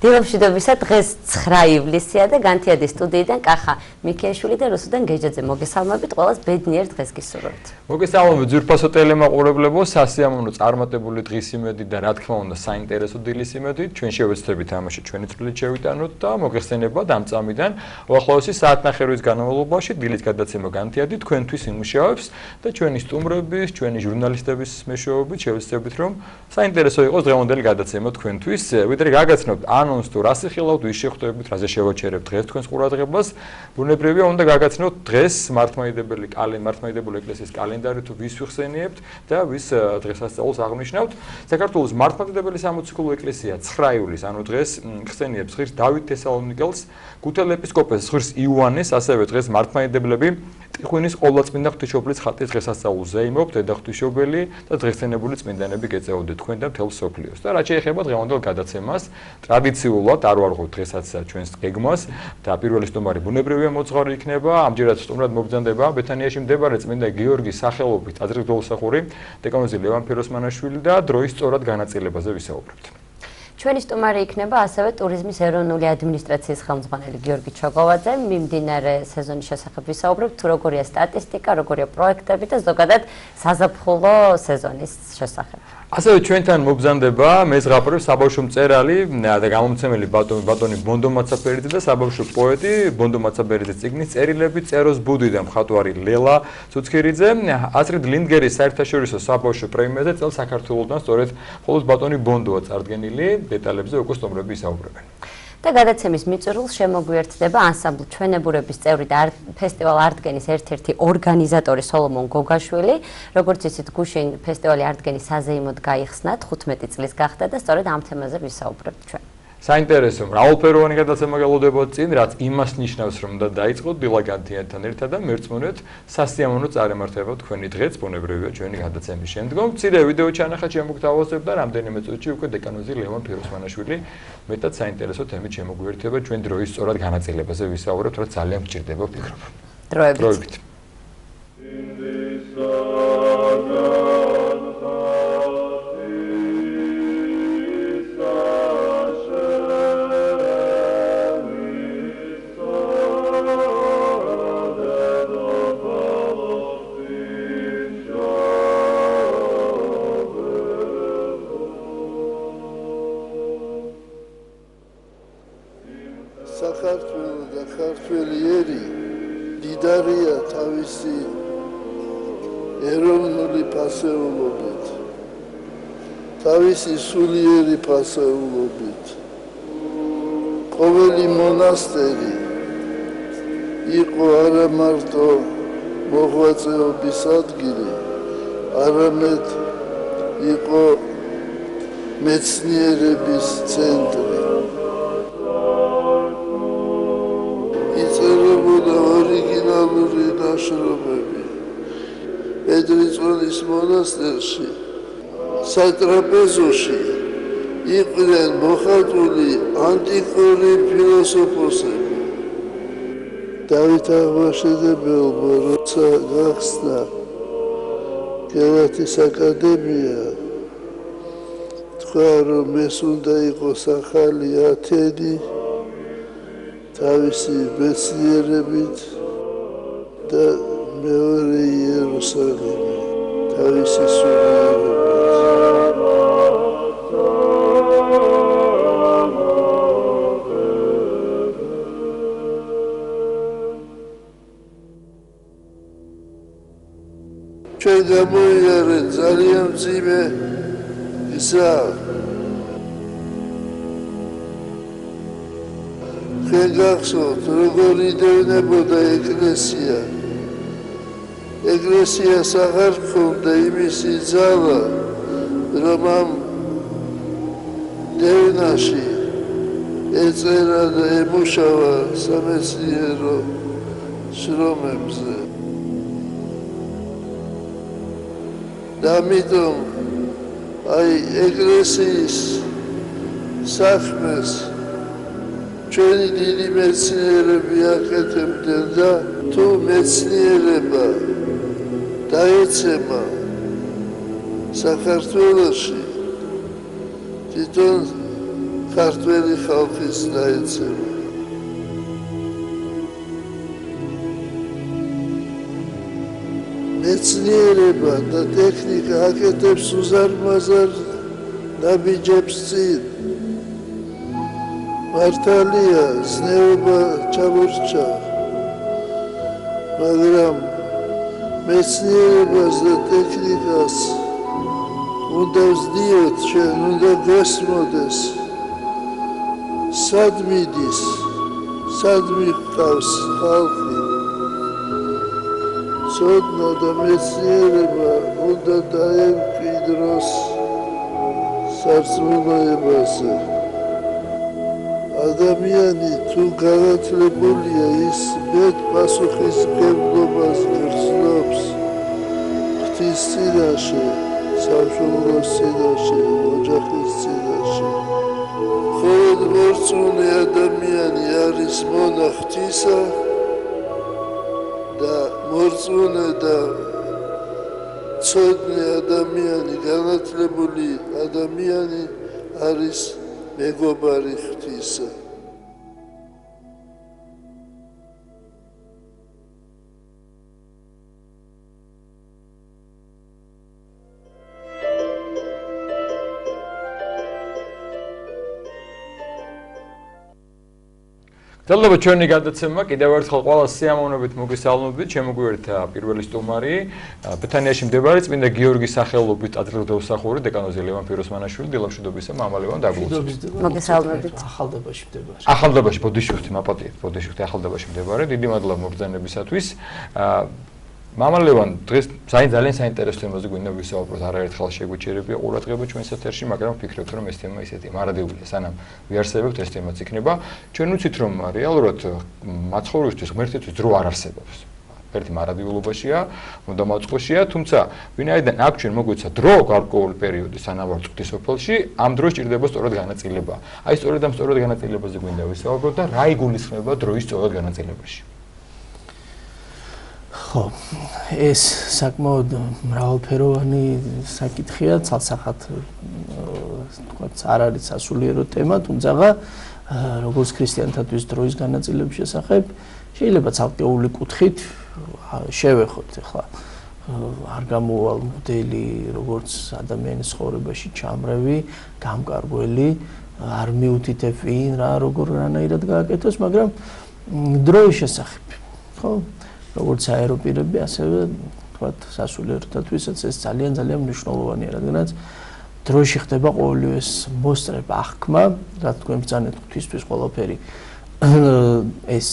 დილომშვიდობისა დღეს 9 ივლისია და განთიადი სტუდიიდან კახა მიქიაშვილი და რუსუდან გეჯაძე მოგესალმებით, ყველას ბედნიერ დღეს გისურვებთ. მოგესალმებით ძვირფასო ტელემაყურებლებო, სასიამოვნო წარმატებული დღის იმედით და რა თქმა უნდა საინტერესო დილის იმედით ჩვენ შევეცდებით თამაში ჩვენი წვლილით შევიტანოთ და მოგეხსენებათ ამ წამიდან უახლოესი საათნახევრის განმავლობაში დილის გადაცემა განთიადი თქვენთვის იმუშავებს და ჩვენი სტუმრების, ჩვენი ჟურნალისტების მეშვეობით შევეცდებით რომ საინტერესო იყოს დღევანდელი გადაცემა თქვენთვის. ვიდრე გაგაცნობთ ანონს თუ რას იხილავთ, ვის შეხვდებით, რაზე შევაჩერებთ დღეს თქვენს ყურადღებას. ბუნებრივია უნდა გაგაცნოთ დღეს მართლმადიდებელი ეკლესიის კალენდარი თუ ვის ვიხსენიებთ და ვის დღესასწაულს აღნიშნავთ. საქართველოს მართლმადიდებელი სამოციქულო ეკლესია 9 ივლისს, ანუ დღეს ხსენიებს ღირს დავით თესალონიკელს, გუთელ ეპისკოპოსს ღირს იოანეს, ასევე დღეს მართლმადიდებლები ტიხვინის ყოვლადწმინდა ღვთისმშობლის ხატის დღესასწაულს ზეიმობთ, დედა ღვთისმშობელი და დღესენებული წმინდანები გეწეოდეთ თქვენ და მთელ მსოფლიოს. და რაც შეეხება დღევანდელ გადაცემას, ტრადიციულად არ ვარღვევთ დღესაც ჩვენს გეგმას და პირველი სტუმარი ბუნებრივია მოძღვარი იქნება. ამჯერად სტუმრად მობრძანდება ბეთანიაში მდებარე წმინდა გიორგის სახელობის ტაძრის გლოვსახური დეკანოზი ლევან ფეროსმანაშვილი და დროის სწორად განაწილებაზე ვისაუბრებთ. ჩვენი სტუმარი იქნება ასევე ტურიზმის ეროვნული ადმინისტრაციის ხელმძღვანელი გიორგი ჩოგოვაძე. მიმდინარე სეზონის შესახებ ვისაუბრებთ, თუ როგორია სტატისტიკა, როგორია პროექტები და ზოგადად საზაფხულო სეზონის შესახებ. ასევე ჩვენთან მობრძანდება მეზღაპრე, საბავშვო მწერალი და გამომცემელი ბატონი ბონდო მაცაფერიძე და საბავშვო პოეტი ბონდო მაცაფერიძის წიგნის წერილები წეროს ბუდი და მხატვარი ლელა ცუცქირიძე. აწრიდ ლინდგერის საერთაშორისო საბავშვო პრემიაზე წელს საქართველოსთან სწორედ მხოლოდ ბატონი ბონდოა წარდგენილი. დეტალებზე უკვე სტუმრები ისაუბრებენ. და გადაცემის მიწურულს შემოგვიერთდება ანსამბლ ჩვენებურების წევრი და ფესტივალ არტგენის ერთ-ერთი ორგანიზატორი სოლომონ გოგაშვილი. როგორც იცით, გუშინ ფესტივალი არტგენის საზეიმოდ გაიხსნა, 15 წლის გახდა და სწორედ ამ თემაზე ვისაუბრებთ ჩვენ. საინტერესო, მრავალფეროვანი გადაცემა გელოდებათ წინ, რაც იმას ნიშნავს, რომ და დაიწყოთ დილა განთიადთან ერთად და მერწმუნეთ სასიამოვნო წარემართება თქვენი დღეც, ბუნებრივია ჩვენი გადაცემის შემდგომ. მცირე ვიდეო ჩანახა შემოგთავაზებ და რამდენიმე წუთში უკვე დეკანოზი ლევან ფეროსმანაშვილი მეტად საინტერესო თემით შემოგვიერთება ჩვენ დროის სწორად განაწილებაზე ვისაუბრებთ, რაც ძალიან მჭირდება ვფიქრობ. დროებით. საქართველო და ქართველიერი დიდარია თავისი ეროვნული ფასეულობით, თავისი სულიერი ფასეულობით. ყოველი მონასტერი იყო არა მარტო მოღვაწეობის ადგილი, არამედ იყო მეცნიერების ცენტრი. ორიგინალური ნაშრომები პეტრიწონის მონასტერში, სატრაპეზოში იყვნენ მოხატული ანტიკური ფილოსოფოსები. დავით აღმაშენებელმა როცა გახსნა გელათის აკადემია, თქვა რომ ეს უნდა იყოს ახალი ათენი თავისი მეცნიერებით და მეორე იერუსალიმი თავისი სულიერებით. ჩვენ გამოიარეთ ძალიან მძიმე გზა. ჩვენ გახსოვთ, როგორ იდევნებოდა ეკლესია. ეკლესიას აღარ ჰქონდა იმისი ძალა, რომ ამ დევნაში ეწერა და ემუშავა სამეცნიერო შრომებზე. და ამიტომ აი ეკლესიის საქმეს ჩვენი დიდი მეცნიერები აკეთებდნენ და თუ მეცნიერება დაეცემა საქართველოში თვითონ ქართველი ხალხის დაეცემა. მეცნიერება და ტექნიკა აკეთებს უზარმაზარ ნაბიჯებს წინ. მართალია, ზნეობა ჩამორჩა, მაგრამ მეცნიერებას და ტექნიკას უნდა ვზდიოთ, ჩვენ უნდა გვესმოდეს. სად მიდის, სად მიჰყავს ხალხი. ცოდნა და მეცნიერება უნდა დაემკვიდროს სარწმუნოებაზე. ადამიანი თუ განათლებულია, ის მეტ პასუხისმგებლობას გრძნობს ღვთის წინაშე, სამშობლოს წინაშე, ოჯახის წინაშე. მხოლოდ მორწმუნე ადამიანი არის მონა ღვთისა და მორწმუნე და ცოდნე ადამიანი, განათლებული ადამიანი არის მეგობარი ღვთისა. გრძელდება ჩვენი გადაცემა, კიდევ ერთხელ ყველა სიამოვნებით მოგესალმებით, შემოგვიერთდა პირველი სტუმარი, ბეთანიაში მდებარე წმინდა გიორგის სახელობის ტაძრის დაუსახური დეკანოზი ლევან ფიროსმანაშვილი, დილამშვიდობისა მამალ ლევან დაგუწევთ. მოგესალმებით. ახალდაბაში მდებარე. ახალდაბაში ბოდიშუხთი მაპატიეთ, ბოდიშუხთი ახალდაბაში მდებარე. დიდი მადლობა მობრძანებისათვის. მამალ ლევან, დღეს ძალიან საინტერესო თემაზე გვინდა ვისაუბროთ, არაერთხელ შეგვიჩერებია ყურადღება ჩვენს ეთერში, მაგრამ ვფიქრობთ, რომ ეს თემა ისეთი მარადეულია, სანამ ვიარსებებთ ეს თემაც იქნება. ჩვენ ვიცით, რომ რეალურად მაცხოვრისთვის, ღმერთისთვის დრო არ არსებობს. ერთი მარადილობაშია, მომდამაწყოშია, თუმცა ვინაიდან აქ ჩვენ მოგვიცა დრო გარკვეული პერიოდი სანამ ვარ ღვთისმსოფელში, ამ დროს ჭირდება სწორად განაწილება. აი სწორად ამ სწორად განაწილებაზე გვინდა ვისაუბროთ და რა იგულისხმება დროის სწორად განაწილებაში. ხო, ეს საკმაოდ მრავალფეროვანი საკითხია, ცალსახად თქვათ არ არის სასულიერო თემა, თუმცა როგორც ქრისტიანთათვის დროის განაწილების შესახებ შეიძლება ცალკეული კუთხით შევეხოთ. ახლა არ გამოვალ მოდელი როგორც ადამიანის ცხოვრებაში ჩამრევი, გამკარგველი, არ მიუთითებ ვინ რა როგორ რანაირად გააკეთოს, მაგრამ დროის შესახებ, ხო? როგორც აეროპირები, ასევე თქვათ სასულიეროთათვისაც ეს ძალიან მნიშვნელოვანია, რადგანაც დროში ხდება ყოველივეს მოსწრება, აღქმა, რაც თქვენ ბრძანეთ ღვთისთვის ყველაფერი ეს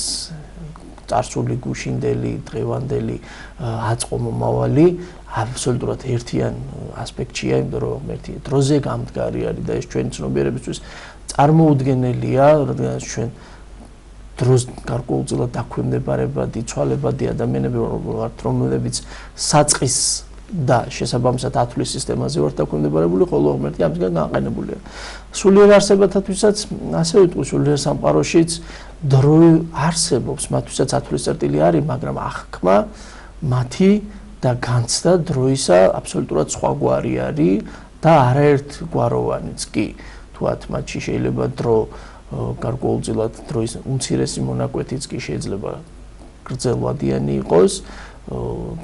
წარსული, გუშინდელი, დღევანდელი, აწყო მომავალი აბსოლუტურად ერთიან ასპექტშია, იმიტომ რომ ერთი დროზე გამდგარი არის და ეს ჩვენი ცნობიერებისთვის წარმოუდგენელია, რადგანაც ჩვენ დროს გარკვეულწილად დაქვემდებარებადი, იცვალებადი ადამიანები ვართ, რომლებიც საწყის და შესაბამისად ათვლის სისტემაზე ვართ დაქვემდებარებული, ხოლო ღმერთი ამისგან განყენებულია. სულიერ არსებათათვისაც ასე ვიტყვი, სულიერ სამყაროშიც დრო არსებობს, მათთვისაც ათვლის წერტილი არის, მაგრამ აღქმა მათი და განცდა დროისა აბსოლუტურად სხვაგვარი არის და არაერთგვაროვანიც კი. თუათ მათში შეიძლება დრო გარკვეულწილად დროის უმცირესი მონაკვეთიც კი შეიძლება გრძელვადიანი იყოს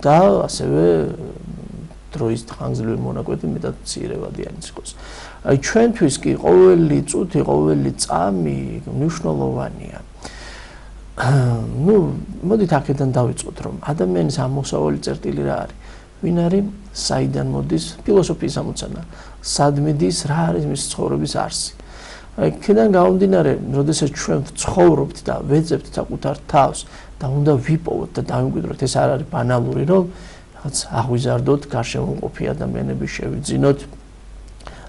და ასევე დროის ხანგრძლივი მონაკვეთი მეტად მცირევადიანიც იყოს. აი ჩვენთვის კი ყოველი წუთი, ყოველი წამი მნიშვნელოვანია. მოდით აქედან დავიწყოთ, რომ ადამიანის ამოსავალი წერტილი რა არის? ვინ არის? საიდან მოდის? ფილოსოფიის ამოცანა. სად მიდის? რა არის მის ცხოვრების არსი? აქედან გამომდინარე, როდესაც ჩვენ ცხოვრობთ და ვეძებთ საკუთარ თავს და უნდა ვიპოვოთ და დავიმკვიდროთ, ეს არ არის ბანალური, რომ რაღაც აღვიზარდოთ, გარშემოყოფი ადამიანები შევიძინოთ,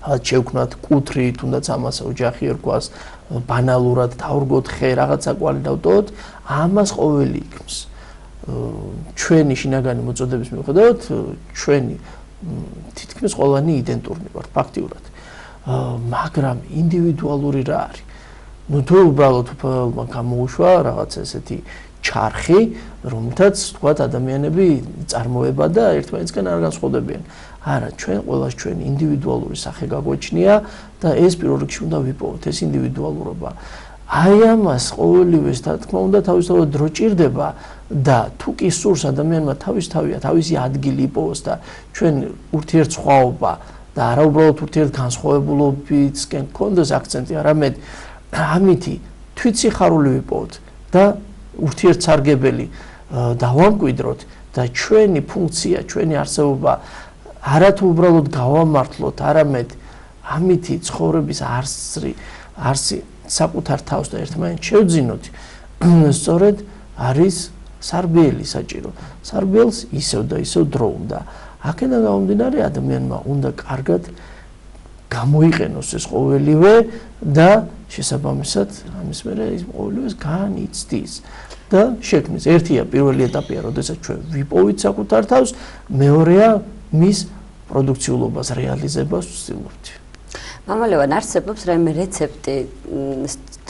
რაღაც შევქნათ კუთრი, თუნდაც ამას ოჯახი ერქვას, ბანალურად დავრგოთ ხე, რაღაცა კვალი დავტოვოთ, ამას ყოველი იქმს. ჩვენი შინაგანი მოწოდების მიუხედავად, ჩვენი თითქმის ყველანი იდენტურნი ვართ ფაქტიურად. მაგრამ ინდივიდუალური რა არის? თუ უბრალოდ გამოუშვა რაღაც ესეთი ჩარხი, რომელთაც თქვათ ადამიანები წარმოება და ერთმანეთისგან არ განსხვავდებიან. არა, ჩვენ ყველას ჩვენი ინდივიდუალური სახე გაგვაჩნია და ეს პირველ რიგში უნდა ვიპოვოთ, ეს ინდივიდუალურობა. აი ამას ყოველივეს რა თქმა უნდა თავისთავად დრო ჭირდება და თუ კი სურს ადამიანმა თავისი ადგილი იპოვოს და ჩვენ ურთიერთსხვაობა და არა უბრალოდ ურთიერთგანსხვავებულობისკენ გქონდეს აქცენტი, არამედ ამითი თვითსიხარული ვიპოვოთ და ურთიერთსარგებელი დავამკვიდროთ და ჩვენი ფუნქცია, ჩვენი არსებობა არა თუ უბრალოდ გავამართლოთ, არამედ ამითი ცხოვრების არსი საკუთარ თავს და ერთმანეთს შევძინოთ, სწორედ არის სარბიელი საჭირო. სარბიელს ისევ და ისევ დრო უნდა. აქედან გამომდინარე ადამიანმა უნდა კარგად გამოიყენოს ეს ყოველივე და შესაბამისად ამის მერე ის ყოველივეს განიცდის და შექმნის. ერთია პირველი ეტაპია, როდესაც ჩვენ ვიპოვით საკუთარ თავს, მეორეა მის პროდუქციულობას რეალიზებას ვცდილობთ. მამა ლევან, არსებობს რაიმე რეცეპტი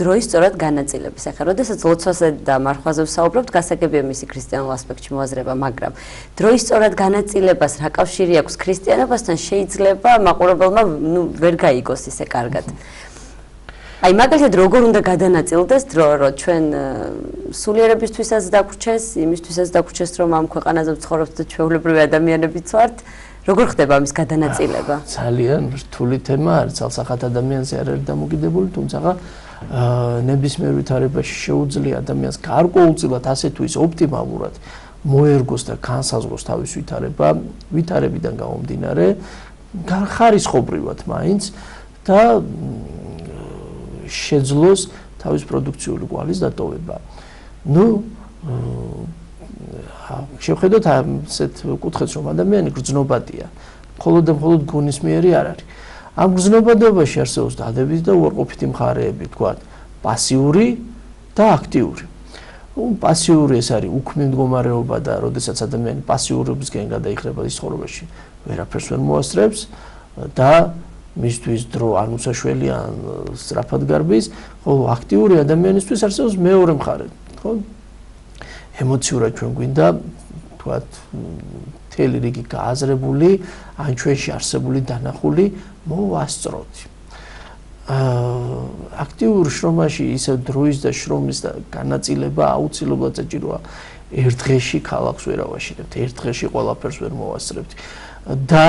დროის სწორად განაწილების. ახლა, როდესაც ლოცვაზე და მარხვაზე ვსაუბრობთ, გასაგებია მისი ქრისტიანულ ასპექტში მოაზრება, მაგრამ დროის სწორად განაწილებას რა კავშირი აქვს ქრისტიანობასთან, შეიძლება მაყურებელმა ვერ გაიგოს ისე კარგად. აი, მაგალითად, როგორ უნდა გადანაწილდეს დრო, რომ ჩვენ სულიერებისთვისაც დაგვრჩეს, იმისთვისაც დაგვრჩეს, რომ ამ ქვეყანაზე ვცხოვრობთ და ჩვეულებრივი ადამიანებიც ვართ. როგორ ხდება ამის გადანაწილება? ძალიან რთული თემა არის, ცალსახად ადამიანზე არ არის დამოკიდებული, თუმცა ნებისმიერ ვითარებაში შეუძლია ადამიანს გარკვეულწილად ასე თუ ისე ოპტიმალურად მოერგოს და განსაზღვროს თავის ვითარებიდან გამომდინარე, ხარისხობრივად მაინც და შეძლოს თავის პროდუქციული კვალის დატოვება. შევხედოთ ასეთ კუთხეს, რომ ადამიანი გრძნობადია, მხოლოდ და მხოლოდ გონისმიერი არ არის. ამ გრძნობადობაში არსებობს დადებითი და უარყოფითი მხარეები, თქვათ, პასიური და აქტიური. პასიური ეს არის უქმი მდგომარეობა და როდესაც ადამიანი პასიურობისკენ გადაიხრება ის ცხოვრებაში, ვერაფერს ვერ მოასწრებს და მისთვის დრო ან უსაშველი ან სწრაფად გარბის, ხოლო აქტიური ადამიანისთვის არსებობს მეორე მხარე, ხო? ემოციურად ჩვენ გვინდა თქვათ მთელი რიგი გააზრებული ან ჩვენში არსებული დანახული მოვასწროთ. აქტიურ შრომაში ისე დროის და შრომის განაწილება აუცილებლად საჭიროა. ერთ დღეში ქალაქს ვერ ავაშენებთ, ერთ დღეში ყველაფერს ვერ მოვასწრებთ და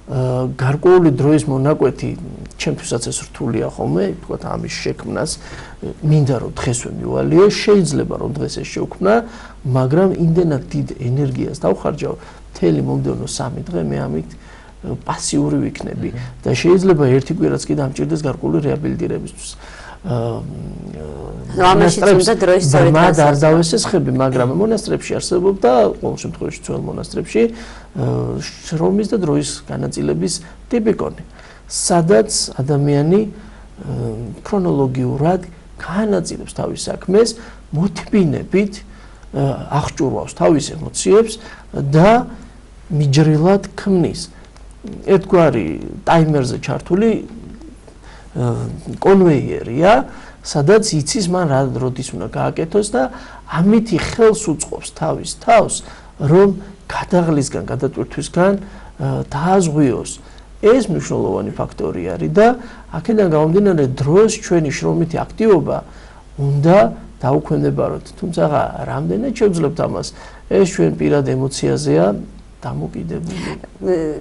გარკვეული დროის მონაკვეთი ჩემთვისაც ეს რთულია ხოლმე, თქვათ ამის შექმნას მინდა რომ დღესვე მივალიო, შეიძლება რომ დღეს ეს შევქმნა, მაგრამ იმდენად დიდ ენერგიას დავხარჯავ, მთელი მომდევნო 3 დღე მე ამით პასიური ვიქნები და შეიძლება ერთი კვირაც კი დამჭირდეს გარკვეული რეაბილიტირებისთვის. მათ არ დავესესხები, მაგრამ მონასტრებში არსებობდა, ყოველ შემთხვევაში ძველ მონასტრებში შრომის და დროის განაწილების ტიპიკონი, სადაც ადამიანი ქრონოლოგიურად განაწილებს თავის საქმეს, მოთმინებით აღჭურვავს თავის ემოციებს და მიჯრილად ქმნის. ერთგვარი ტაიმერზე ჩართული კონვეიერია, სადაც იცის მან რა როდის უნდა გააკეთოს და ამითი ხელს უწყობს თავის თავს, რომ გადაღლისგან, გადატვირთვისგან დააზღვიოს. ეს მნიშვნელოვანი ფაქტორი არის და აქედან გამომდინარე დროს ჩვენი შრომითი აქტივობა უნდა დაუქვემდებაროთ. თუმცა რამდენად შევძლებთ ამას, ეს ჩვენ პირად ემოციაზეა დამოკიდებული.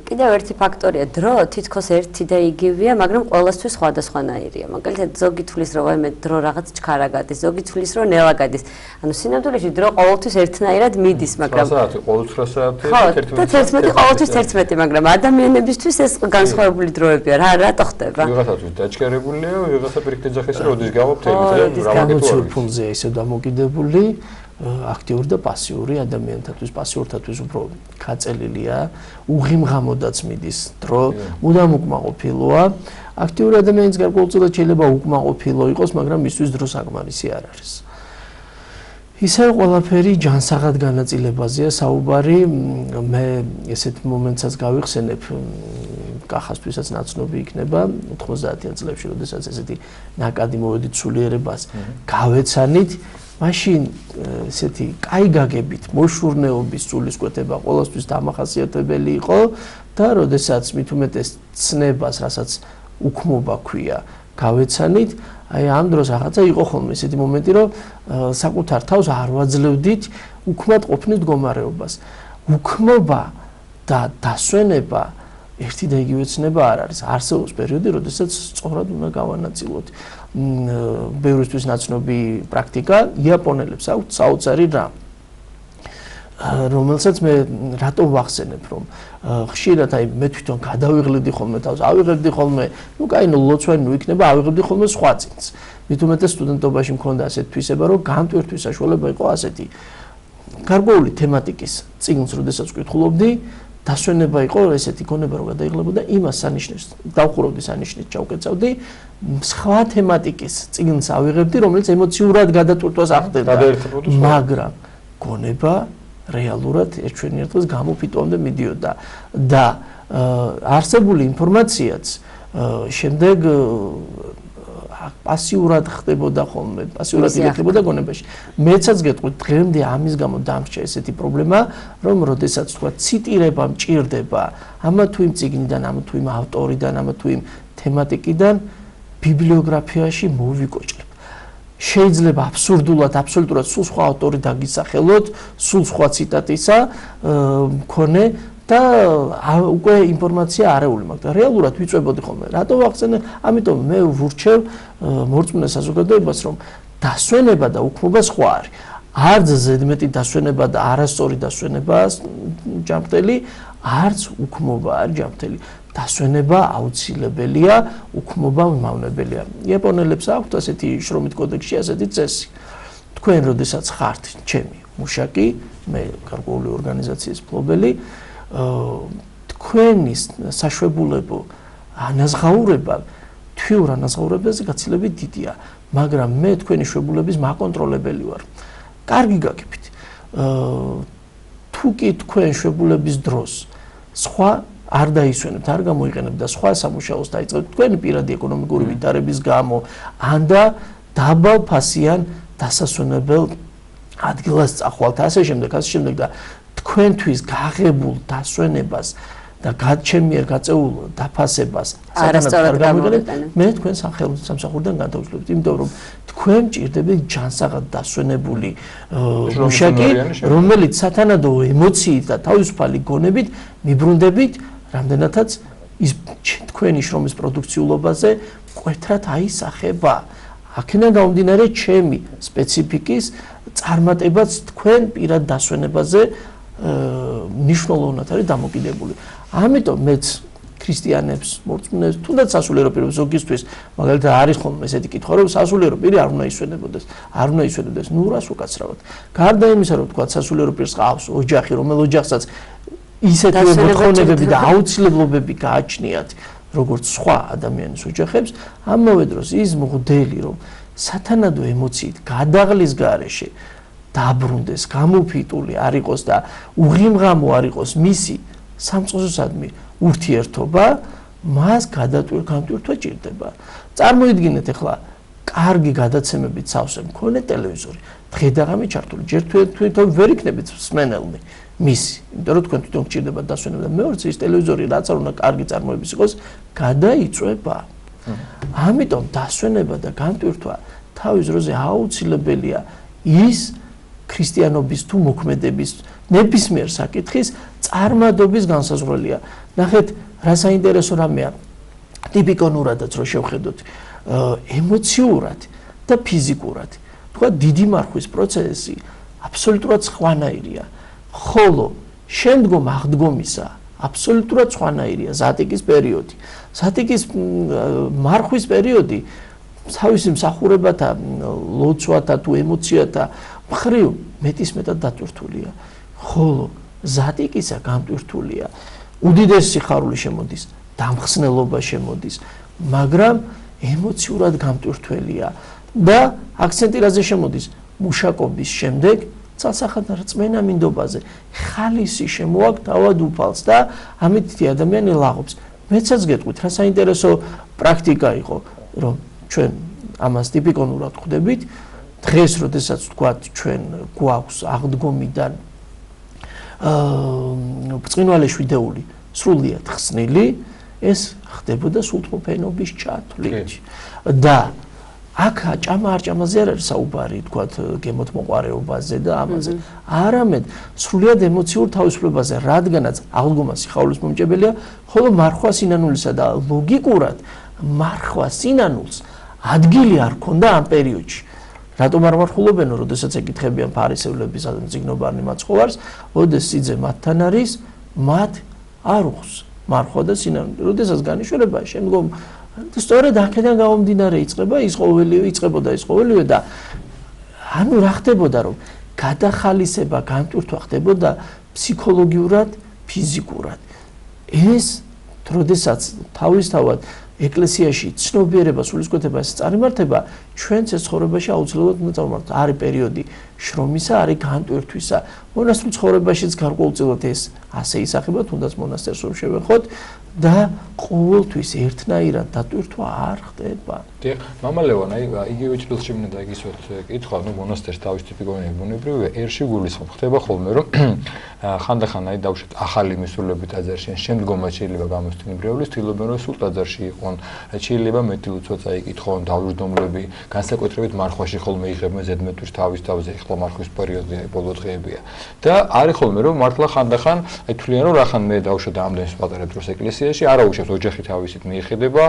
კიდევ ერთი ფაქტორია, დრო თითქოს ერთი და იგივეა, მაგრამ ყველასთვის სხვადასხვანაირია. მაგალითად, ზოგი თვლის რომ აი მე დრო რაღაც ჩქარა გადის, ზოგი თვლის რომ ნელა გადის. ანუ სინამდვილეში დრო ყოველთვის ერთნაირად მიდის, მაგრამ ყოველთვის 9 საათი და 11 ყოველთვის 11, მაგრამ ადამიანებისთვის ეს განსხვავებული დროებია. რატო ხდება? ვიღაცათვის დაჩქერებულია, ვიღაცა პირიქით ეძახის, როდის გამოფთებით, რამაგეთო ფუნქცია ისე დამოკიდებული. აქტიური და პასიური ადამიანთათვის, პასიურთათვის უფრო გაწელილია, უღიმღამოდაც მიდის დრო, მუდამ უკმაყოფილოა. აქტიური ადამიანის გარკვეულწილად შეიძლება უკმაყოფილო იყოს, მაგრამ მისთვის დრო საკმარისი არ არის. ისევ ყველაფერი ჯანსაღად განაწილებაზეა საუბარი, მე ესეთ მომენტსაც გავიხსენებ, კახასთვისაც ნაცნობი იქნება 90-იან წლებში, როდესაც ესეთი ნაკადი მოვედით სულიერებას გავეცანით მაშინ ესეთი კაი გაგებით მოშურნეობის სულისკვეთება ყოველთვის დამახასიათებელი იყო და როდესაც მით უმეტეს ცნებას, რასაც უქმობა ქვია, გავეცანით, აი ამ დროს რაღაცა იყო ხოლმე ესეთი მომენტი, რომ საკუთარ თავს არ ვაძლევდით უქმად ყოფნის მდგომარეობას. უქმობა და დასვენება ერთი და იგივე ცნება არ არის. არსებობს პერიოდი, როდესაც სწორად უნდა გავანაწილოთ. ბევრისთვის ნაცნობი პრაქტიკა იაპონელებს აქვთ საოცარი რამ, რომელსაც მე რატომ ვახსენებ, რომ ხშირად აი მე თვითონ გადავიღებდი ხოლმე თავს, ავიღებდი ხოლმე, ну კაინო ლოცვანი იქნება, ავიღებდი ხოლმე სხვა წინს. მით უმეტეს სტუდენტობაში მქონდა ასეთი თვისება, რომ განტვირთვის საშუალება იყო ასეთი. გარკვეული თემატიკის წიგნს, როდესაც ვკითხულობდი, დასვენება იყო ესეთი გონება, რომ გადაიღლებოდა იმას სანიშნებს, დავხურავდი სანიშნით, ჩავკეცავდი, სხვა თემატიკის წიგნს ავიღებდი, რომელიც ემოციურად გადატვირთვას ახდენდა, მაგრამ გონება რეალურად ერთ დღეს გამოფიტვამდე მიდიოდა და არსებული ინფორმაციაც შემდეგ პასიურად ხდებოდა ხოლმე, პასიურად ილექებოდა გონებაში. მეცაც გეტყვით, დღემდე ამის გამო დამრჩა ესეთი პრობლემა, რომ როდესაც თქვა ციტირება მჭირდება ამა თუ იმ წიგნიდან, ამა თუ იმ ავტორიდან, ამა თუ იმ თემატიკიდან, ბიბლიოგრაფიაში მოვიკოჭრებ. შეიძლება აბსურდულად, აბსოლუტურად სულ სხვა ავტორი დაგისახელოთ, სულ სხვა ციტატისა მქონე და უკვე ინფორმაცია არეული მაქვს და რეალურად ვიწვებოდი ხოლმე. რატო ვახსენე? ამიტომ მე ვურჩევ მორწმუნე საზოგადოებას, რომ დასვენება და უქმობა სხვა არის. არც ზედმეტი დასვენება და არასწორი დასვენებაა ჯანმრთელი, არც უქმობა არის ჯანმრთელი. დასვენება აუცილებელია, უქმობა მავნებელია. იაპონელებს აქვთ ასეთი შრომით კოდექსში ასეთი წესი. თქვენ როდესაც ხართ ჩემი მუშაკი, მე გარკვეული ორგანიზაციის მფლობელი, თქვენის საშვებულებო ანაზღაურება თვიურ ანაზღაურებაზე გაცილებით დიდია, მაგრამ მე თქვენი შვებულების მაკონტროლებელი ვარ. კარგი გაგებით. თუ კი თქვენ შვებულების დროს სხვა არ დაისვენებთ, არ გამოიყენებთ და სხვა სამუშაოს დაიწყებთ თქვენი პირადი ეკონომიკური ვითარების გამო, ან და დაბალფასიან დასასვენებელ ადგილას წახვალთ, ასე შემდეგ და თქვენთვის გაღებულ დასვენებას და ჩემიერ გაწეულ დაფასებას არასწორად გამოიყენებთ. მე თქვენ სამსახურიდან განთავისუფლებთ, იმიტომ რომ თქვენ მჭირდებით ჯანსაღად დასვენებული მუშაკი, რომელიც სათანადო ემოციით და თავისუფალი გონებით მიბრუნდებით, რამდენადაც ის თქვენი შრომის პროდუქციულობაზე მკვეთრად აისახება. აქედან გამომდინარე ჩემი სპეციფიკის წარმატებაც თქვენ პირად დასვენებაზე ნიშნულოვნად არის დამოკიდებული. ამიტომ მეც ქრისტიანებს, მორწმუნეებს, თუნდაც სასულიერო პირებს ზოგისთვის, მაგალითად არის ხოლმე ესეთი კითხვა, რომ სასულიერო პირი არ უნდა ისვენებოდეს, არ უნდა ისვენებდეს, ნუ რას უკაცრავად. გარდა იმისა, რომ თქვა სასულიერო პირს ყავს ოჯახი, რომელ ოჯახსაც ისეთი მოთხოვნებები და აუცილებლობები გააჩნიათ, როგორც სხვა ადამიანის ოჯახებს, ამავე დროს ის მღვდელი, რომ სათანადო ემოციით გადაღლის გარეშე დაბრუნდეს, გამოფიტული არ იყოს და უღიმღამო არ იყოს მისი სამწყსოსადმი ურთიერთობა, მას განტვირთვა ჭირდება. წარმოიდგინეთ ახლა კარგი გადაცემებით სავსე მქონე ტელევიზორი, დღე და ღამე ჩართული, ჯერ თვითონ ვერ იქნებით მსმენელნი მისი, იმიტომ რომ თქვენ თვითონ გჭირდება დასვენება და მეორე ის ტელევიზორი რაც არ უნდა კარგი წარმოების იყოს, გადაიწვება. ამიტომ დასვენება და განტვირთვა თავის დროზე აუცილებელია ის ქრისტიანობის თუ მოქმედების ნებისმიერ საკითხის წარმადობის განსაზღვრელია. ნახეთ, რა საინტერესო რამეა, ტიპიკონურადაც რო შევხედოთ, ემოციურად და ფიზიკურად. თქვა დიდი მარხვის პროცესი აბსოლუტურად სხვანაირია, ხოლო შემდგომ აღდგომისა აბსოლუტურად სხვანაირია ზატიკის პერიოდი. ზატიკის მარხვის პერიოდი თავისი მსახურებათა, ლოცვათა თუ ემოციათა მხრივ მეტისმეტად დატვირთულია, ხოლო ზატიკისა გამტვირთულია. უდიდესი სიხარული შემოდის, დამხსნელობა შემოდის, მაგრამ ემოციურად გამტვირთველია და აქცენტი რაზე შემოდის? მუშაკობის შემდეგ ცალსახად რწმენა მინდობაზე, ხალისი შემოაქვს თავად უფალს და ამით ადამიანი ლაღობს. მეცაც გეტყვით, რა საინტერესო პრაქტიკა იყო, რომ ჩვენ ამას ტიპიკონურად ხვდებით დღეს როდესაც თქვათ ჩვენ გვაქვს აღდგომიდან ბრწყინვალე შვიდეული სრულიად ხსნილი, ეს ხდებოდა სულთმოფენობის ჩათვლით და აქ ჭამა არ ჭამაზე არ არის საუბარი, თქვათ, გემოთმოყარეობაზე და ამაზე. არამედ სრულიად ემოციურ თავისუფლებაზე, რადგანაც აღდგომა სიხარულის მომჭებელია, ხოლო მარხვა სინანულისა და ლოგიკურად მარხვა სინანულს ადგილი არ ქონდა ამ პერიოდში. რატომ არ მარხულობენ, როდესაც ეკითხებიან ფარისევლების წიგნობარნი მაცხოვარს, ოდეს სიძე მათთან არის, მათ არ უხს მარხვა და სინანული. როდესაც განიშვერება, შემდგომ სწორედ აქედან გამომდინარე იწყება ის ყოველივე, იწყებოდა ის ყოველივე და ანუ რა ხდებოდა, რომ გადახალისება, განტვირთვა ხდებოდა ფსიქოლოგიურად, ფიზიკურად. ეს როდესაც თავისთავად ეკლესიაში ცნობიერება, სულისკვეთება ეს წარიმართება, ჩვენც ეს ცხოვრებაში აუცილებლად უნდა წავმართოთ. არის პერიოდი შრომისა, არის განტვირთვისა. მონასტრულ ცხოვრებაშიც გარკვეულწილად ეს ასე ისახება, თუნდაც მონასტერს რომ შევეხოთ და ყოველთვის ერთნაირად დატვირთვა არ ხდება. დიახ, მამა ლევან, იგივე ჭრილში მინდა იგისვათ კითხვა, მონასტერს თავის ტიპიკურია ბუნებრივია, ერში გულისხმობ, ხდება ხოლმე, რომ ხანდახან დავუშვათ ახალი მისულები ტაძარში, შემდგომაც შეიძლება გამოსცენ იბრეულის, თილობენ რომ სულ ტაძარში იყვნენ, შეიძლება მეტი უცოცა იკითხონ, დავრდომლები, განსაკუთრებით მარხვაში ხოლმე იღებენ ზედმეტვის თავის თავზე, ახლა მარხვის პერიოდია, ბოლო დღეებია. და არის ხოლმე რომ მართლა ხანდახან თვლიან რომ რახან მე დავუშვათ ამდენ პატარა დროს ეკლესიაში, არა უშავს ოჯახი თავისით მიეხედება,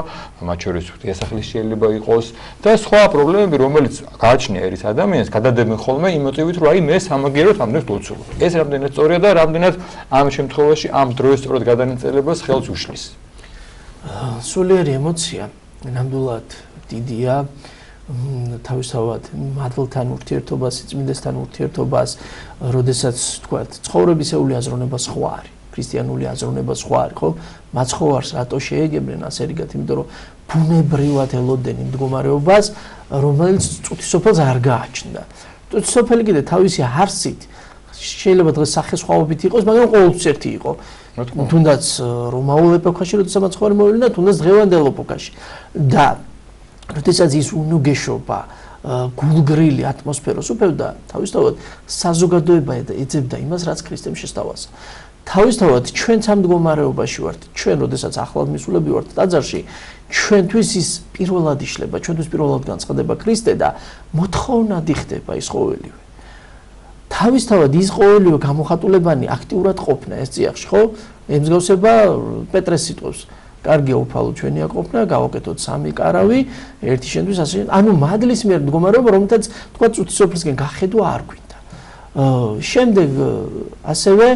მათ შორის ღვთიასახლის შეიძლება იყოს და სხვა პრობლემები, რომელიც გააჩნია ერის ადამიანს, გადადებენ ხოლმე იმ მოტივით, რომ აი მე სამაგიეროდ ამდენს ლოცულობ. ეს რამდენად სწორია და რამდენად ამ შემთხვევაში ამ დროის სწორად გადანაწილებას ხელს უშლის. სულიერი ემოცია ნამდვილად დიდია, თავისთავად მადლთან ურთიერთობას, სიწმინდესთან ურთიერთობას, როდესაც თქვათ, ცხოვრებისეული აზროვნება სხვა არის, ქრისტიანული აზროვნება სხვა არის, ხო? მაცხოვარს რატო შეეგებნენ ასე რიგად, იმიტომ რომ ბუნებრივად ელოდნენ იმ მდგომარეობას, რომელიც წუთისოფელს არ გააჩნდა. წუთისოფელი კიდე თავისი არსით შეიძლება დღეს სახესხვაობით იყოს, მაგრამ ყოველთვის ერთი იყო. თუნდაც რომაულ ეპოქაში, როდესაც მაცხოვარი მოვიდა, თუნდაც დღევანდელ ეპოქაში. და როდესაც ის უნუგეშობა, გულგრილი ატმოსფეროს უფევდა, თავისთავად საზოგადოება ეძებდა იმას, რაც ქრისტემ შესთავაზა. თავისთავად ჩვენც ამ მდგომარეობაში ვართ, ჩვენ როდესაც ახლად მისულები ვართ ტაძარში, ჩვენთვის ის პირველად იშლება, ჩვენთვის პირველად განცხადება ქრისტე და მოთხოვნად იხდება ის ყოველივე. თავისთავად ის ყოველივე გამოხატულებანი აქტიურად ყოფნა ეს წიაღში, ხო? ემსგავსება პეტრეს სიტყვებს. კარგია უფალო ჩვენია ყოფნა, გავაკეთოთ სამი კარავი, ერთი შენთვის ასე. ანუ მადლის მიერ მდგომარეობა, რომელთაც თქვა წუთისოფლისგან გახედვა არ გვინდა. შემდეგ ასევე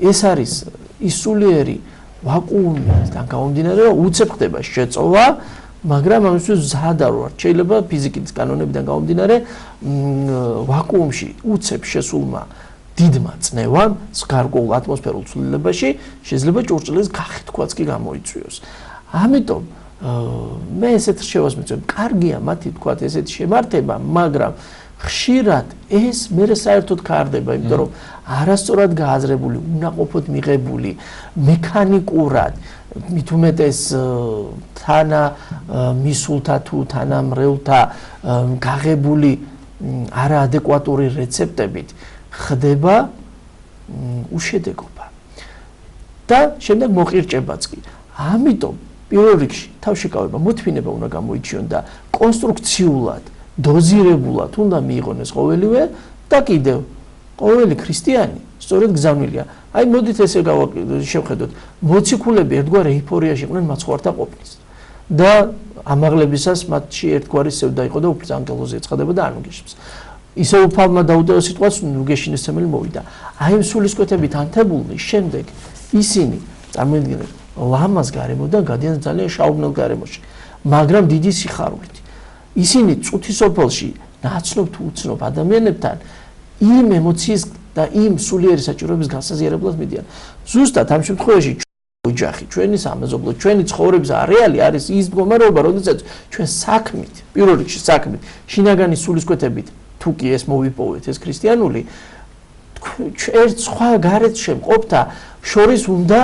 ეს არის ის სულიერი ვაკუუმიდან გამომდინარე, რომ უცებ ხდება შეწოვა, მაგრამ ამისთვის მზად არ ვართ. შეიძლება ფიზიკის კანონებიდან გამომდინარე, ვაკუუმში უცებ შესულმა დიდმა წნევამ გარკვეულ ატმოსფერულ ცვლილებაში შეიძლება ჭურჭლის გახეთქვაც კი გამოიწვიოს. ამიტომ მე ესეთ რჩევას მიწვევ, კარგია მათი თქვათ ესეთი შემართება, მაგრამ ხშირად ეს მერე საერთოდ კარდება, იმიტომ რომ არასწორად გააზრებული, უნაყოფოდ მიღებული, მექანიკურად, მით უმეტეს თანა მისულთა თუ თანამრევლთა გაღებული არაადეკვატური რეცეპტებით ხდება უშედეგობა და შემდეგ მოყირჭებაც კი. ამიტომ პირველ რიგში თავშეკავება, მოთმინება უნდა გამოიჩიონ და კონსტრუქციულად, დოზირებულად უნდა მიიღონ ეს ყოველივე და კიდევ ყოველი ქრისტიანი სწორედ გზავნილია. აი მოდით ესე შევხედოთ, მოციქულები ერთგვარ ეიფორიაში იყვნენ მაცხოვართა ყოფნის და ამაღლებისას მათში ერთგვარი სევდა იყო და უფლის ანგელოზი ეცხადება და არ მიგეშებს. ისე უფალმა დაუდეო სიტყვას, ნუგეშინესწემელი მოვიდა. აი ამ სულისკვეთებით ანთებულნი შემდეგ ისინი წარმოიდგინეთ ლამაზ გარემოდან გადიან ძალიან შაუბნელ გარემოში, მაგრამ დიდი სიხარულით. ისინი წუთისოფელში ნაცნობ თუ უცნობ ადამიანებთან იმ ემოციის და იმ სულიერი საჭიროების განსაზღვრებლად მიდიან. ზუსტად ამ შემთხვევაში ოჯახი, ჩვენი სამეზობლო, ჩვენი ცხოვრების არეალი არის ის მდგომარეობა, როდესაც ჩვენ საქმით, პირველ რიგში საქმით, შინაგანი სულისკვეთებით თუ კი ეს მოვიპოვეთ, ეს ქრისტიანული, ერთ სხვა გარეთ შემყოფთა შორის უნდა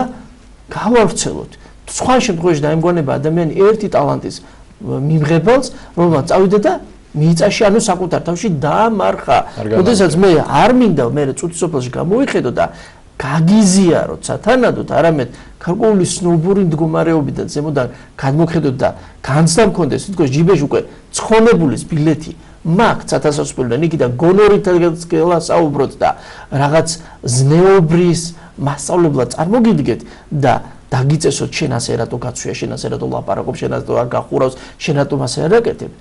გავავრცელოთ. სხვა შემთხვევაში დაემგონება ადამიანი ერთი ტალანტის მიმღებელს, რომელმაც წავიდა და მიწაში ანუ საკუთარ თავში დაამარხა. როდესაც მე არ მინდა მე წუთი სოფელში გამოვიხედო და გაგიზიაროთ სათანადოდ, არამედ გარკვეული სნობური მდგომარეობიდან ზემოდან გადმოხედოთ და განცდა მქონდეს თითქოს ჯიბეში უკვე ცხონებულის ბილეთი მაგ 1000 სპილდან იქიდან გონორით გელასაუბროთ და რაღაც ზნეობრის მასწავლებლად წარმოგიდგეთ და დაგიწესოთ შენ ასე რატო გაცვია, შენ ასე რატო ლაპარაკობ, შენ ასე არ გახურავს, შენ რატომ ასე არ აკეთებ.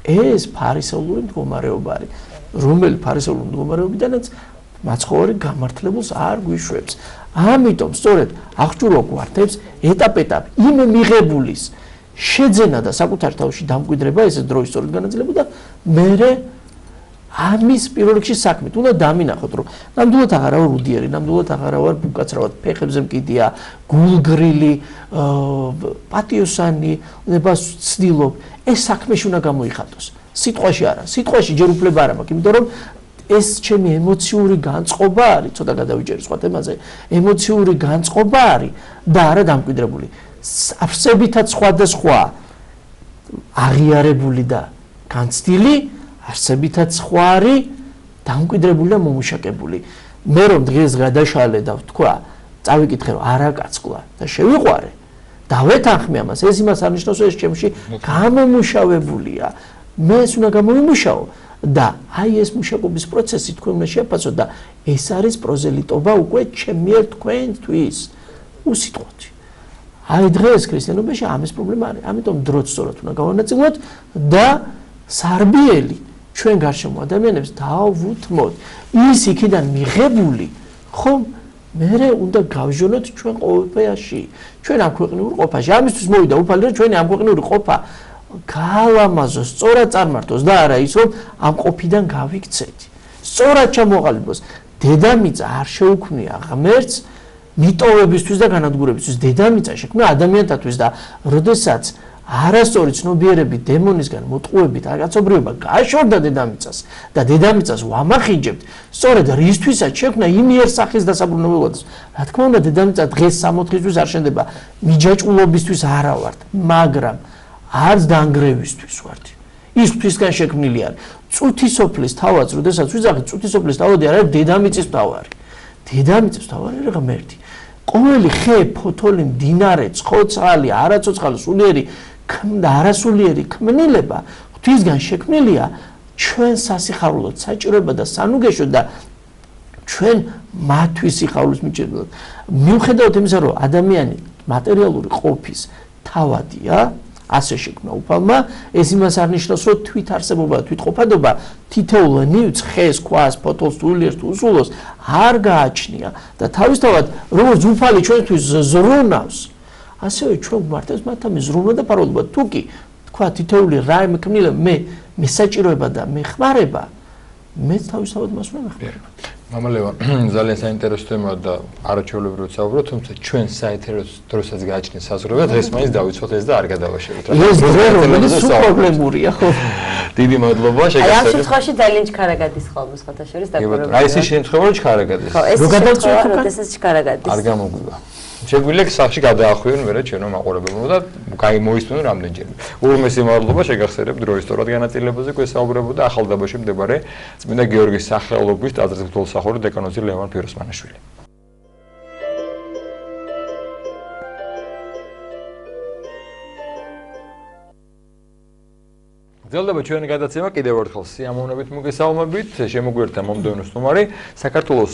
ეს ფარისეულური მდგომარეობა არის, რომელი ფარისეულური მდგომარეობიდანაც მაცხოვარი გამართლებულს არ გვიშვებს. ამიტომ სწორედ აღჭურვა გვართებს ეტაპ-ეტაპ იმ მიღებულის შეძენა და საკუთარ თავში დამკვიდრება, ეს დროის სწორედ განაწილება და მერე ამის პირველ რიგში საქმით უნდა დამინახოთ, რომ ნამდვილად აღარა ვარ უდიერი, ნამდვილად აღარა ვარ ბუკაცრავად, ფეხებზე მკიდია, გულგრილი, პატიოსანი, ნებას ვცდილობ, ეს საქმეში უნდა გამოიხატოს. სიტყვაში არა, სიტყვაში ჯერ უფლება არ მაქვს, იმიტომ რომ ეს ჩემი ემოციური განწყობა არის, ცოტა გადავიჭერი სხვა თემაზე, ემოციური განწყობა არის და არა დამკვიდრებული. არსებითად სხვადასხვა აღიარებული და განცდილი, არსებითად სხვა არის დამკვიდრებული და მომუშაკებული. მე რომ დღეს გადაშალე და ვთქვა, წავიკითხე რომ არა კაცკლა და შევიყვარე, დავეთანხმე ამას, ეს იმას არნიშნავს, ეს ჩემში გამომუშავებულია. მე ეს უნდა გამომუშავო და აი ეს მუშაკობის პროცესი თქვენ უნდა შეაფასოთ და ეს არის პროზელიტობა უკვე ჩემიერ თქვენთვის. უსიტყვოთ. აი დღეს ქრისტიანობაში ამის პრობლემა არის. ამიტომ დროც სწორად უნდა გავანაწილოთ და სარბიელი ჩვენ გარშემო ადამიანებს დავუთმოთ. ის იქიდან მიღებული, ხომ მერე უნდა გავჟონოთ ჩვენ ყოველდღიურობაში, ჩვენ ამ ქვეყნიურ ყოფაში. ამისთვის მოვიდა უფალი, რომ ჩვენი ამ ქვეყნიური ყოფა გაალამაზოს, სწორად წარმართოს და არა ის, რომ ამ ყოფიდან გავიქცეთ. სწორად ჩამოყალიბოს. დედამიწა არ შეუქმნია ღმერთს მიტოვებისთვის და განადგურებისთვის. დედამიწა შექმნა ადამიანთათვის და როდესაც არასწორი ცნობიერები დემონისგან მოტყუებით კაცობრიობა გაშორდა დედამიწას და დედამიწას ვამახინჯებთ, სწორედ რისთვისაც შექმნა იმ იერსახის დასაბრუნებლად. რა თქმა უნდა, დედამიწა დღეს 60 დღისთვის არ შენდება, მიჯაჭვულობისთვის არა ვართ, მაგრამ არც დანგრევისთვის ვართ. ის ღვთისგან შექმნილი არის. წუთისოფლის თავადს, როდესაც ვიძახით, წუთისოფლის თავადი არ არის დედამიწის თავარი. დედამიწის თავარი არის ღმერთი. ყოველი ხე, ფოთოლი, მდინარე, ცხოცხალი, არაცოცხალი, სულიერი და არასულიერი ქმნილება ღვთისგან შექმნილია ჩვენ სასიხარულოდ, საჭიროებად და სანუგეშოდ და ჩვენ მათთვის სიხარულის მიჭირებლად. მიუხედავად იმისა, რომ ადამიანი მატერიალური ყოფის თავადია, ასე შექმნა უფალმა, ეს იმას არნიშნავს, რომ თვით არსებობა, თვით ყოფადობა თითოეულ ნივთს, ხეს, ქვას, ფოთოლს, სულიერს თუ უსულოს არ გააჩნია და თავისთავად როგორც უფალი ჩვენთვის ზრუნავს, ასევე ჩვენ გვმართებს მათამის ზრუნვა და პარალელობა. თუ კი თქვა თითოეული რაიმე ქმნილება მე საჭიროება და მე ხმარება, მეც თავისთავად მას უნდა მეხმარება. მამა ლევან, ძალიან საინტერესო თემაა და არაჩვეულებრივად საუბრობთ, თუმცა ჩვენ საერთოდ დროსაც გააჩნია საზღვრება, დღეს მაინც დავიცვათ ეს და არ გადავაშევით. ეს დრო რომელიც პრობლემურია, ხო? დიდი მადლობა შეგასწრებით. აი ამ შემთხვევაში ძალიან ჩქარა გადის ხოლმე სხვათა შორის დაკვირვება. აი ეს შემთხვევა ჩქარა გადის. ხო, ეს შემთხვევა როდესაც ჩქარა გადის. არ გამოგვივა. შეგვიძლია სახში გადაახვიონ მერე ჩვენო მაყურებელმა და მოისმენო რამდენჯერმე. უღრმესი მადლობა შეგახსენებთ დროის სწორად განაწილებაზე გვესაუბრებოდა ახალდაბაში მდებარე წმინდა გიორგის სახელობის ტაძრის მღვდელმსახური დეკანოზი ლევან ფიროსმანაშვილი. ძელდება ჩვენი გადაცემა კიდევ ერთხელ სიამოვნებით მოგესალმებით. შემოგვიერთდა მომდევნო სტუმარი საქართველოს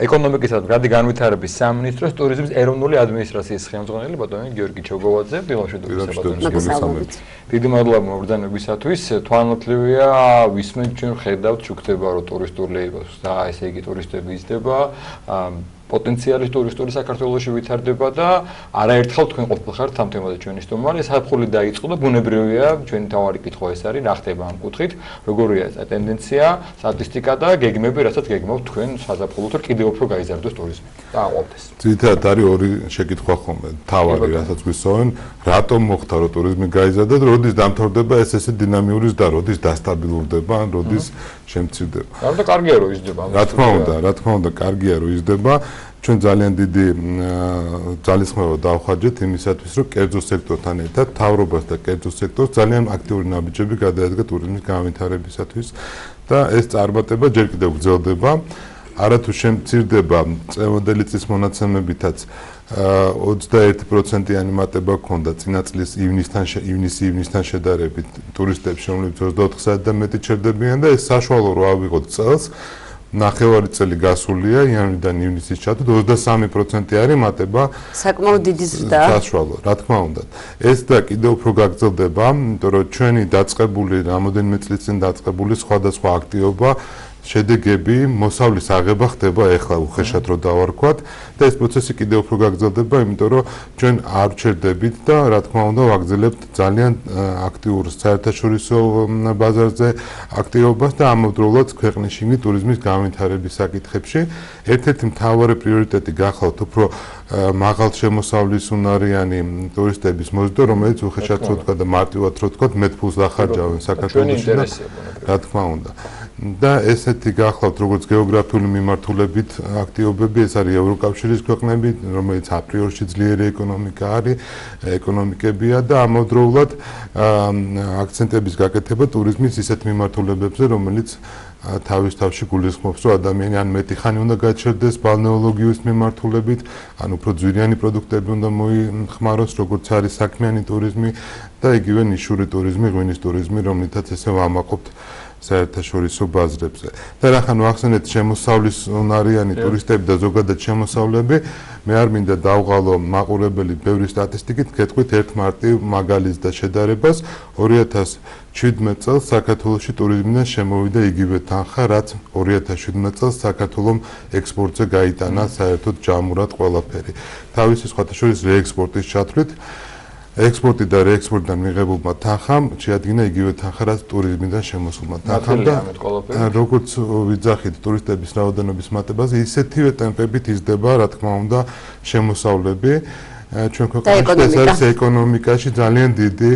ეკონომიკისა და მრადი განვითარების სამინისტროს ტურიზმის ეროვნული ადმინისტრაციის ხელმძღვანელი ბატონი გიორგი ჩოგოვაძე. მოგესალმებით. დიდი მადლობა მომბრძანებისათვის. თვალნათლივია ვისმენთ ჩვენ ხედავთ შუქდება რომ ტურისტული და ესე იგი ტურისტები იზრდება. პოტენციალი ტურისტული საქართველოში ვითარდება და არაერთხელ თქვენ ყოფილხართ ამ თემაზე ჩვენი სტუმარი. საფრთხილი დაიწყო და ბუნებრივია ჩვენი თავარი კითხვა ეს არის, რა ხდება ამ კუთხით, როგორია ეს ტენდენცია, სტატისტიკა და გეგმები, რასაც გეგმავთ თქვენ საზაფხულოდ, რომ კიდევ უფრო გაიზარდოს ტურიზმი და აყვავდეს. ძირითადად არის ორი შეკითხვა ხოლმე. თავარი, რასაც გვისწავლენ, რატომ მოხდა რომ ტურიზმი გაიზარდა და როდის დამთავრდება ეს დინამიური ზრდა, როდის დასტაბილურდება, ან როდის შემცირდება. რა თქმა უნდა, კარგია რომ იზრდება. რა თქმა უნდა, კარგია რომ იზრდება. ჩვენ ძალიან დიდი ძალისხმევა დავხარჯეთ იმისათვის, რომ კერძო სექტორთან ერთად მთავრობას და კერძო სექტორს ძალიან აქტიური ნაბიჯები გადაედგა ტურიზმის განვითარებისათვის და ეს წარმატება ჯერ კიდევ გრძელდება. არათუ შემცირდება წლევანდელი წლის მონაცემებითაც 21%-იანი მატება ჰქონდა წინა წლის ივნისთან შედარებით ტურისტებს, რომლებიც 24 საათი და მეტი ჩერდებიან და ეს საშუალო რო ავიღოთ წელს, ნახევარი წელი გასულია იანვრიდან ივნისის ჩათვლით 23%-იანი მატება. საკმაოდ დიდი ზრდა. საშუალო, რა თქმა უნდა. ეს და კიდევ უფრო გაგრძელდება, იმიტომ რომ ჩვენი დაწყებული რამოდენიმე წლის წინ დაწყებული სხვადასხვა აქტივობა შედეგები მოსავლის აღება ხდება ეხლა უხეშად რო დავარქვათ და ეს პროცესი კიდევ უფრო გაგრძელდება, იმიტომ რომ ჩვენ არ ვჩერდებით და რა თქმა უნდა ვაგრძელებთ ძალიან აქტიურ საერთაშორისო ბაზარზე აქტივობას და ამავდროულად ქვეყნის შიგნით ტურიზმის განვითარების საკითხებში ერთ-ერთი მთავარი პრიორიტეტი გახლავთ უფრო მაღალშემოსავლისუნარიანი ტურისტების მოზიდვა, რომელიც უხეშად რო თქვა და მარტივად რო თქვა მეტ ფულს დახარჯავენ საქართველოში და რა თქმა უნდა. და ესეთი გახლავთ როგორც გეოგრაფიული მიმართულებით აქტივობები, ეს არის ევროკავშირის ქვეყნები, რომელიც აპრიორში ძლიერი ეკონომიკებია და ამავდროულად აქცენტების გაკეთება ტურიზმის ისეთ მიმართულებებზე, რომელიც თავის თავში გულისხმობს, რომ ადამიანი ან მეტი ხანი უნდა გაჩერდეს ბალნეოლოგიის მიმართულებით, ან უფრო ძვირიანი პროდუქტები უნდა მოიხმაროს, როგორც არის საქმიანი ტურიზმი და იგივე ნიშური ტურიზმი, ღვინის ტურიზმი, რომლითაც ესე ვამაყობთ საერთაშორისო ბაზრებზე. და რახან ვახსენეთ შემოსავლისუნარიანი ტურისტები და ზოგადად შემოსავლები, მე არ მინდა დავღალო მაყურებელი ბევრი სტატისტიკით, გეტყვით ერთ მარტივ მაგალითს და შედარებას 2017 წელს საქართველოში ტურიზმიდან შემოვიდა იგივე თანხა, რაც 2017 წელს საქართველოს ექსპორტზე გაიტანა საერთოდ ჯამურად ყველაფერი. თავისი სხვათა შორის რეექსპორტის ჩათვლით ექსპორტი და რეექსპორტიდან მიღებულმა თანხამ შეადგინა იგივე თანხა, რაც ტურიზმიდან შემოსულმა თანხამ და როგორც ვიძახით ტურისტების რაოდენობის მატებაზე, ისეთივე ტემპებით იზრდება, რა თქმა უნდა, შემოსავლები. ჩვენ ქვეყანაში ეს არის ეკონომიკაში ძალიან დიდი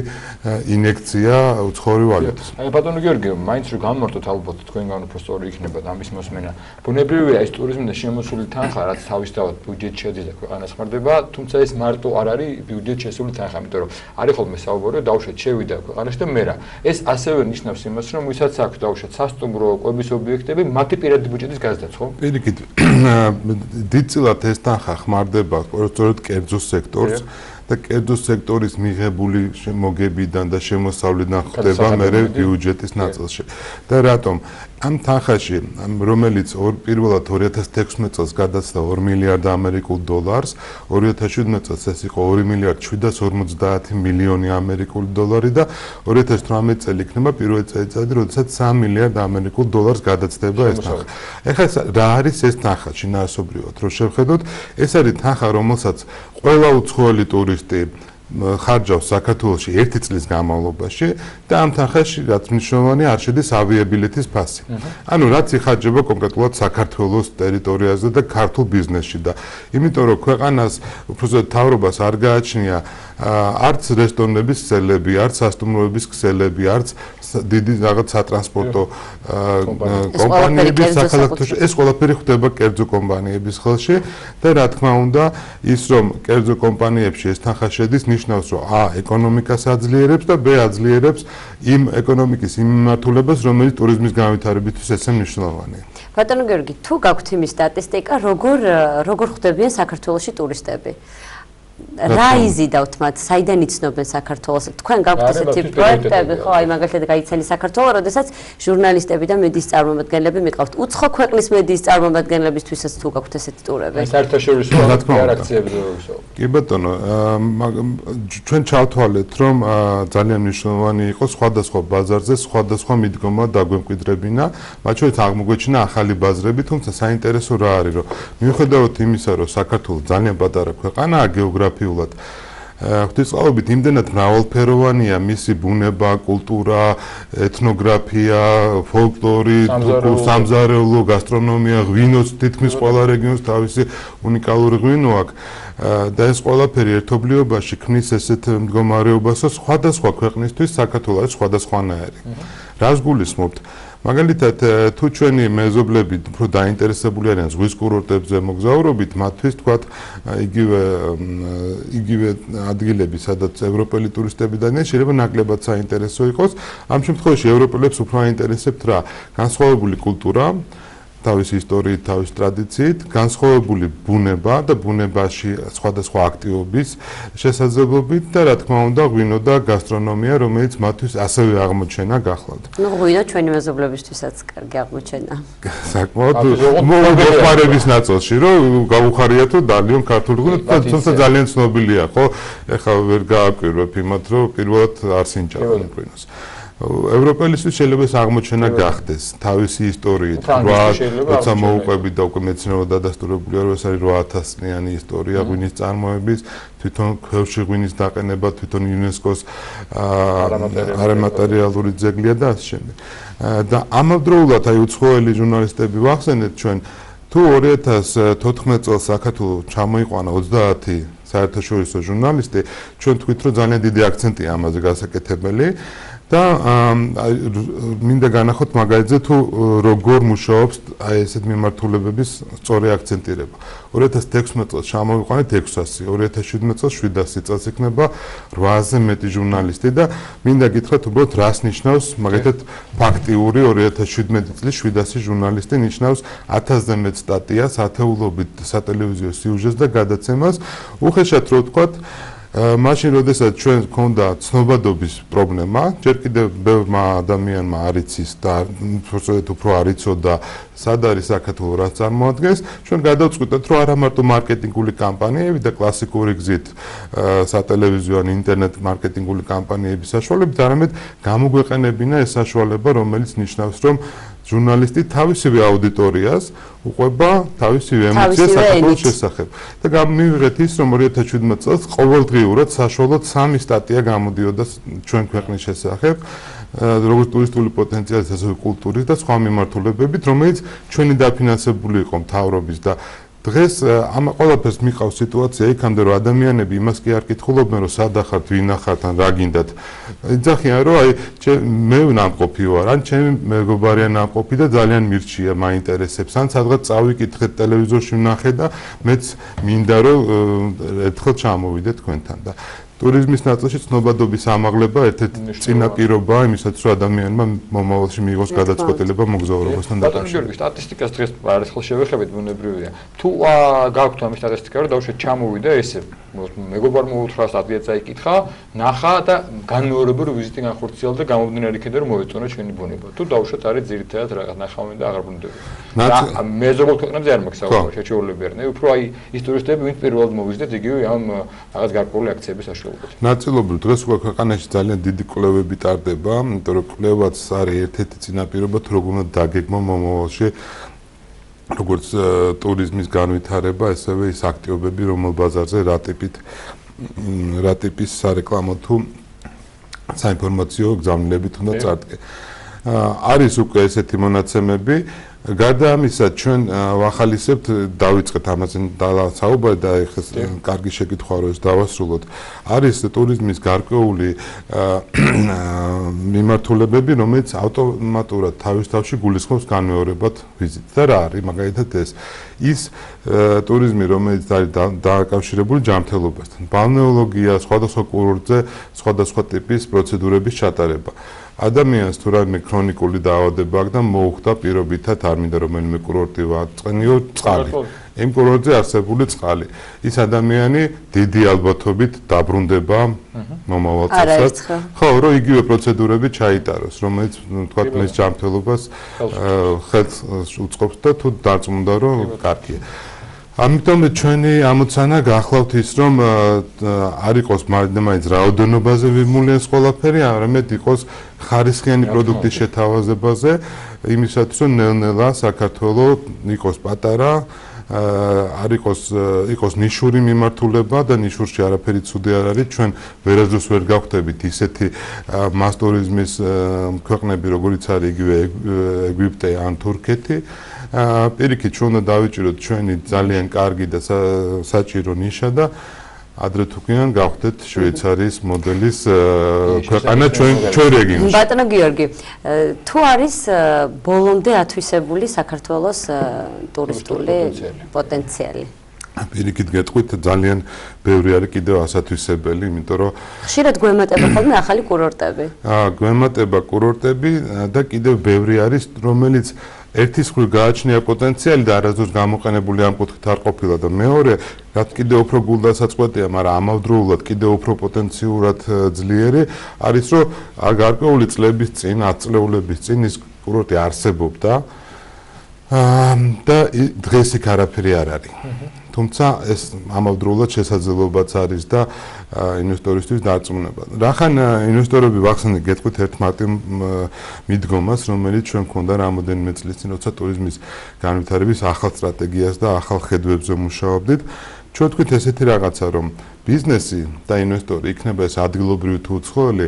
ინიექცია უცხოური ვალუტის. აი ბატონო გიორგი, მაინც რომ გამმართოთ ალბათ თქვენგან უფრო სწორი იქნება ამის მოსმენა. ბუნებრივია ეს ტურიზმიდან შემოსული თანხა, რაც თავისთავად ბიუჯეტში შედის და ქვეყანას ხმარდება, თუმცა ეს მარტო არ არის ბიუჯეტში შესული თანხა, იმიტომ რომ არის ხოლმე საუბარი, დავუშვათ შევიდა ქვეყანაში და მერა. ეს ასევე ნიშნავს იმას, რომ ვისაც აქვს დავუშვათ სასტუმრო, კვების ობიექტები, მათი პირადი ბიუჯეტის გაზრდაც, ხო? პირიქით, დიდწილად ეს თანხა ხმარდება სწორედ კერძო სექტორს და კერძო სექტორის მიღებული მოგებიდან და შემოსავლიდან ხდება მერე ბიუჯეტის ნაწილში. და რატომ? ამ თანხაში, რომელიც პირველად 2016 წელს გადაწყდა 2 მილიარდ ამერიკულ დოლარს, 2017 წელს ეს იყო 2 მილიარდ 750 მილიონი ამერიკული დოლარი და 2018 წელი იქნება პირველი წელიწადი, როდესაც 3 მილიარდ ამერიკულ დოლარს გადაცდება ეს თანხა. ეხლა რა არის ეს თანხა შინაარსობრივად? რო შევხედოთ, ეს არის თანხა, რომელსაც ყველა უცხოელი ტურისტი ხარჯავს საქართველოში 1 წლის განმავლობაში და ამ თანხაში რაც მნიშვნელოვანია არ შედის ავიაბილეთის ფასი. ანუ რაც იხარჯება კონკრეტულად საქართველოს ტერიტორიაზე და ქართულ ბიზნესში და იმიტომ რომ ქვეყანას უბრალოდ თავრობას არ გააჩნია არც რესტორნების ქსელები, არც სასტუმროების ქსელები, არც დიდი რაღაც სატრანსპორტო კომპანიების სახელმწიფოში ეს ყველაფერი ხდება კერძო კომპანიების ხელში და რა თქმა უნდა ის რომ კერძო კომპანიებში ეს თანხა შედის ნიშნავს რომ ეკონომიკას აძლიერებს და აძლიერებს იმ ეკონომიკის იმ მიმართულებას რომელიც ტურიზმის განვითარებისთვის ესე მნიშვნელოვანია. ბატონო გიორგი, თუ გაქვთ იმის სტატისტიკა, როგორ ხდებიან საქართველოში ტურისტები? რა იზიდავთ მათ, საიდან იცნობენ საქართველოს? თქვენ გაქვთ ესეთი პროექტები, ხო, აი მაგალითად გაიცანი საქართველო, როდესაც ჟურნალისტები და მედიის წარმომადგენლები მიყავთ. უცხო ქვეყნის მედიის წარმომადგენლებისთვისაც თუ გაქვთ ესეთი ტურები? საერთაშორისო რეაქციებზე ვისაუბრობ. კი ბატონო, ჩვენ ჩავთვალეთ, რომ ძალიან მნიშვნელოვანი იყო სხვადასხვა ბაზარზე სხვადასხვა მიდგომა დაგვემკვიდრებინა, მათ შორის აღმოგვეჩინა ახალი ბაზრები, თუმცა საინტერესო რა არის, რომ მიუხედავად იმისა, რომ საქართველო ძალიან პატარა ქვეყანაა გეოგრაფიულად, ღვთისმსწავლობით იმდენად მრავალფეროვანია მისი ბუნება, კულტურა, ეთნოგრაფია, ფოლკლორი, სამზარეულო, გასტრონომია, ღვინოც თითქმის ყველა რეგიონს თავისი უნიკალური ღვინო აქვს. და ეს ყველაფერი ერთობლიობაში ქმნის ესეთ მდგომარეობას, რომ სხვადასხვა ქვეყნისთვის საქართველოს არის სხვადასხვანაირი. რას გულისხმობთ? მაგალითად, თუ ჩვენი მეზობლები უფრო დაინტერესებული არიან ზღვის კურორტებზე მოგზაურობით, მათთვის თქვათ იგივე ადგილები, სადაც ევროპელი ტურისტები დადიან, შეიძლება ნაკლებად საინტერესო იყოს. ამ შემთხვევაში ევროპელებს უფრო აინტერესებთ რა? განსხვავებული კულტურა, თავისი ისტორიით, თავისი ტრადიციით, განსხვავებული ბუნება და ბუნებაში სხვადასხვა აქტივობის შესაძლებლობით და რა თქმა უნდა, ღვინო და გასტრონომია, რომელიც მათთვის ასევე აღმოჩენა გახლავთ. ნუ ღვინო ჩვენი მეზობლებისთვისაც კარგი აღმოჩენა. საკმაოდ მოხმარების ნაწილში, რომ გავუხარიათ, რომ დალიონ ქართული ღვინო, თუმცა ძალიან ცნობილია, ხო? ეხლა ვერ გააკვირვებ იმათ, რომ პირველად არ სინჯავენ ღვინოს. ევროპელისთვის შეიძლება ეს აღმოჩენა გახდეს თავისი ისტორიით, როცა მოუყვებით და უკვე მეცნიერულად დადასტურებული არის, ეს არის 8000 წლიანი ისტორია ღვინის წარმოების, თვითონ ქვევში ღვინის დაყენება, თვითონ იუნესკოს არამატერიალური ძეგლია და ასე შემდეგ. და ამავდროულად აი უცხოელი ჟურნალისტები ვახსენეთ ჩვენ, თუ 2014 წელს საქართველოს ჩამოიყვანა 30 საერთაშორისო ჟურნალისტი, ჩვენ თქვით, რომ ძალიან დიდი აქცენტია ამაზე გასაკეთებელი. და მინდა განახოთ მაგალითზე თუ როგორ მუშაობს აი ესეთ მიმართულებების სწორი აქცენტირება. 2016 წელს ჩამოვიყვანეთ 600, 2017 წელს 700 წელს იქნება 800-ზე მეტი ჟურნალისტი და მინდა გითხრათ უბრალოდ რას ნიშნავს მაგალითად ფაქტიური 2017 წლის 700 ჟურნალისტი ნიშნავს 1000-ზე მეტ სტატიას, ათეულობით სატელევიზიო სიუჟეტს და გადაცემას. უხეშად რო ვთქვათ მაშინ როდესაც ჩვენ გქონდა ცნობადობის პრობლემა, ჯერ კიდევ ბევრმა ადამიანმა არ იცის და უფრო არ იცოდა სად არის საქართველოს რაც წარმოადგენს, ჩვენ გადავწყვიტეთ, რომ არა მარტო მარკეტინგული კამპანიები და კლასიკური გზით სატელევიზიო ან ინტერნეტ მარკეტინგული კამპანიების საშუალებით, არამედ გამოგვეყენებინა ეს საშუალება, რომელიც ნიშნავს, რომ ჟურნალისტი თავისივე აუდიტორიას უყვება თავისივე ემოციას საქართველოს შესახებ. და მივიღეთ ის, რომ 2017 წელს ყოველდღიურად საშუალოდ 3 სტატია გამოდიოდა ჩვენ ქვეყნის შესახებ, როგორც ტურისტული პოტენციალის, ასევე კულტურის და სხვა მიმართულებებით, რომელიც ჩვენი დაფინანსებული იყო მთავრობის და დღეს ამ ყველაფერს მიყავს სიტუაცია იქამდე, რომ ადამიანები იმას კი არ კითხულობენ, რომ სად ახართ, ვინ ახართ, ან რა გინდათ. იძახიან, რომ აი მე ნამყოფი ვარ, ან ჩემი მეგობარია ნამყოფი და ძალიან მირჩია, მაინტერესებს, ან სადღაც წავიკითხეთ ტელევიზორში ვნახე და მეც მინდა რომ ერთხელ ჩამოვიდე თქვენთან და ტურიზმის ნაწილში ცნობადობის ამაღლება ერთ-ერთი წინაპირობაა იმისაც, რომ ადამიანმა მომავალში მიიღოს გადაწყვეტილება მოგზაურობასთან დაკავშირებით. სტატისტიკას დღეს არაერთხელ შევეხებით, ბუნებრივია. თუ გაქვთ ამის სტატისტიკა, რომ დაუშვათ ჩამოვიდა ესე, მეგობარმა უთხრა სტატია წაიკითხა, ნახა და განმეორებელ ვიზიტი განხორციელა და გამომდინარე იქიდან რომ მოეწონა ჩვენი ბუნება. თუ დაუშვათ არის ძირითადად რაღაც ნახავენ და აღარ ბუნდება. და მეზობელ ქვეყნებზე არ მაქვს საუბარი, შეჩეულები არიან. უფრო აი ის ტურისტები, ვინც პირველად მოვიზიდეთ იგივე ამ რაღაც გარკვეული აქციების საშუალებით. ნაწილობრივ დღეს უკვე ქვეყანაში ძალიან დიდი კვლევები ტარდება, იმიტომ რომ კვლევაც არის ერთ-ერთი წინაპირობა თუ როგორ უნდა დაგეგმო მომავალში როგორც ტურიზმის განვითარება, ესევე ის აქტივობები, რომელ ბაზარზე რა ტიპის სარეკლამო თუ საინფორმაციო გზავნილებით უნდა წარდგე. არის უკვე ესეთი მონაცემები, გარდა ამისა ჩვენ ვახალისებთ დავიწყეთ ამაზე საუბარი და ეხლა კარგი შეკითხვა რომ ეს დავასრულოთ. არის ტურიზმის გარკვეული მიმართულებები, რომელიც ავტომატურად თავის-თავში გულისხმობს განმეორებად ვიზიტს. და რა არის მაგალითად ეს? ის ტურიზმი, რომელიც არის დაკავშირებული ჯანმრთელობასთან. ბალნეოლოგია, სხვადასხვა კურორტზე სხვადასხვა ტიპის პროცედურების ჩატარება. ადამიანს თუ რაიმე ქრონიკული დაავადება აქვს და მოუხდა პირობითად არ მინდა რომელიმე კურორტი ვაწყენიო წყალი. იმ კურორტზე არსებული წყალი. ის ადამიანი დიდი ალბათობით დაბრუნდება მომავალ წელს. ხო, რომ იგივე პროცედურები ჩაიტაროს, რომელიც თქვათ მის ჯანმრთელობას ხელს უწყობს და თუ დარწმუნდა რომ კარგია. ამიტომ ჩვენი ამოცანა გახლავთ ის, რომ არ იყოს მაინც რაოდენობაზე ვიმულეს ყველაფერი, არამედ იყოს ხარისხიანი პროდუქტის შეთავაზებაზე, იმისათვის რომ ნელ-ნელა საქართველოს იყოს პატარა, არ იყოს ნიშური მიმართულება და ნიშურში არაფერი ცუდი არ არის, ჩვენ ვერასდროს ვერ გავხდებით ისეთი მასტურიზმის ქვეყნები, როგორიც არის იგივე ეგვიპტე ან თურქეთი. პირიქით ჩვენ უნდა დავიჭიროთ ჩვენი ძალიან კარგი და საჭირო ნიშა და ადრე თუ გიან გავხდეთ შვეიცარიის მოდელის ქვეყანა ჩვენ რეგიონში. ბატონო გიორგი, თუ არის ბოლომდე ათვისებული საქართველოს ტურისტული პოტენციალი? პირიქით გეტყვით ძალიან ბევრი არის კიდევ ასათვისებელი, იმიტომ რომ ხშირად გვემატება ხოლმე ახალი კურორტები. გვემატება კურორტები და კიდევ ბევრი არის, რომელიც ერთის მხრივ გააჩნია პოტენციალი და არასდროს გამოყენებული ამ კუთხით არ ყოფილა და მეორე, რაც კიდევ უფრო გულდასაწყვეტია, მაგრამ ამავდროულად კიდევ უფრო პოტენციურად ძლიერი არის, რომ გარკვეული წლების წინ, 10 წლეულების წინ ის კურორტი არსებობდა და დღეს იქ არაფერი არ არის. თუმცა ეს ამავდროულად შესაძლებლობაც არის და ინვესტორისთვის დარწმუნება. რახან ინვესტორები ვახსენე გეტყვით ერთ მარტივ მიდგომას, რომელიც ჩვენ გვქონდა რამოდენიმე წლის წინ, როცა ტურიზმის განვითარების ახალ სტრატეგიას და ახალ ხედვებზე მუშაობდით. ჩვენ თქვით ესეთი რაღაცა, რომ ბიზნესი და ინვესტორი იქნება ეს ადგილობრივი თუ უცხოელი,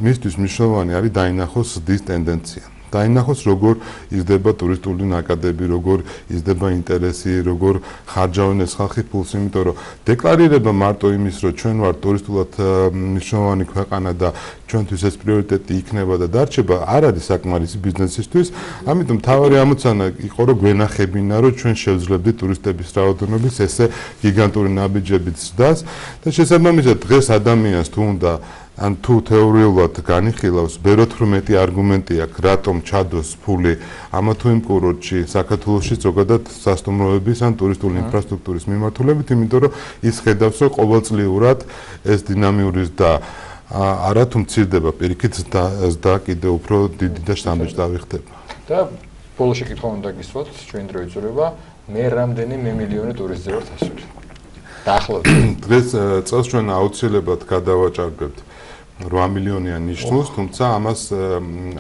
მისთვის მნიშვნელოვანი არის დაინახოს ზრდის ტენდენცია. დაინახოს როგორ იზრდება ტურისტული ნაკადები, როგორ იზრდება ინტერესი, როგორ ხარჯავენ ეს ხალხი ფულს, იმიტომ რომ დეკლარირება მარტო იმის, რომ ჩვენ ვართ ტურისტულად მნიშვნელოვანი ქვეყანა და ჩვენთვის ეს პრიორიტეტი იქნება და დარჩება, არ არის საკმარისი ბიზნესისთვის. ამიტომ თავარი ამოცანა იყო, რომ გვენახებინა, რომ ჩვენ შევძლებდით ტურისტების რაოდენობის ესე გიგანტური ნაბიჯებით ზრდას და შესაბამისად დღეს ადამიანს თუ უნდა ან თუ თეორიულად განიხილავს, ბევრად მეტი არგუმენტი აქვს, რატომ ჩადოს ფული ამა თუ იმ კურორტში, საქართველოში ზოგადად სასტუმროების ან ტურისტული ინფრასტრუქტურის მიმართულებით, იმიტომ რომ ის ხედავს, რომ ყოველწლიურად ეს დინამიური ზრდა არა თუ მცირდება, პირიქით ზრდა კიდევ უფრო დიდი და შთამბეჭდავი ხდება. და ბოლოში კითხვა უნდა გისვათ, ჩვენ დრო იწურება, მე რამდენი მილიონი ტურისტზე ვართ ასული. დაახლოებით. დღეს წელს ჩვენ აუცილებლად გადავაჭარბებთ 8 მილიონიან ნიშნულს, თუმცა ამას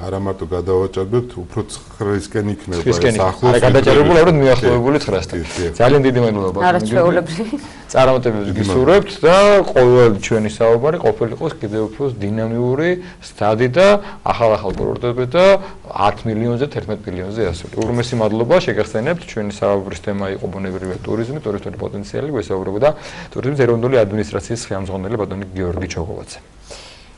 არა მარტო გადავაჭარბებთ, უფრო 9-ისკენ იქნება ეს ახლოს. არა გადაჭარბებული, უბრალოდ მიახლოებული 9-სთან. ძალიან დიდი მადლობა. არაჩვეულებრივი. წარმატებებს გისურვებთ და ყოველი ჩვენი საუბარი ყოფილიყოს კიდევ უფრო დინამიური, სტადი და ახალ კურორტები და 10 მილიონზე 11 მილიონზე ასული. ურმესი მადლობა შეგახსენებთ, ჩვენი საუბრის თემა იყო ბუნებრივი ტურიზმი, ტურისტული პოტენციალი, გვესაუბრებოდა ტურიზმის ეროვნული ადმინისტრაციის ხელმძღვანელი ბატონი გიორგი ჩოგოვაძე.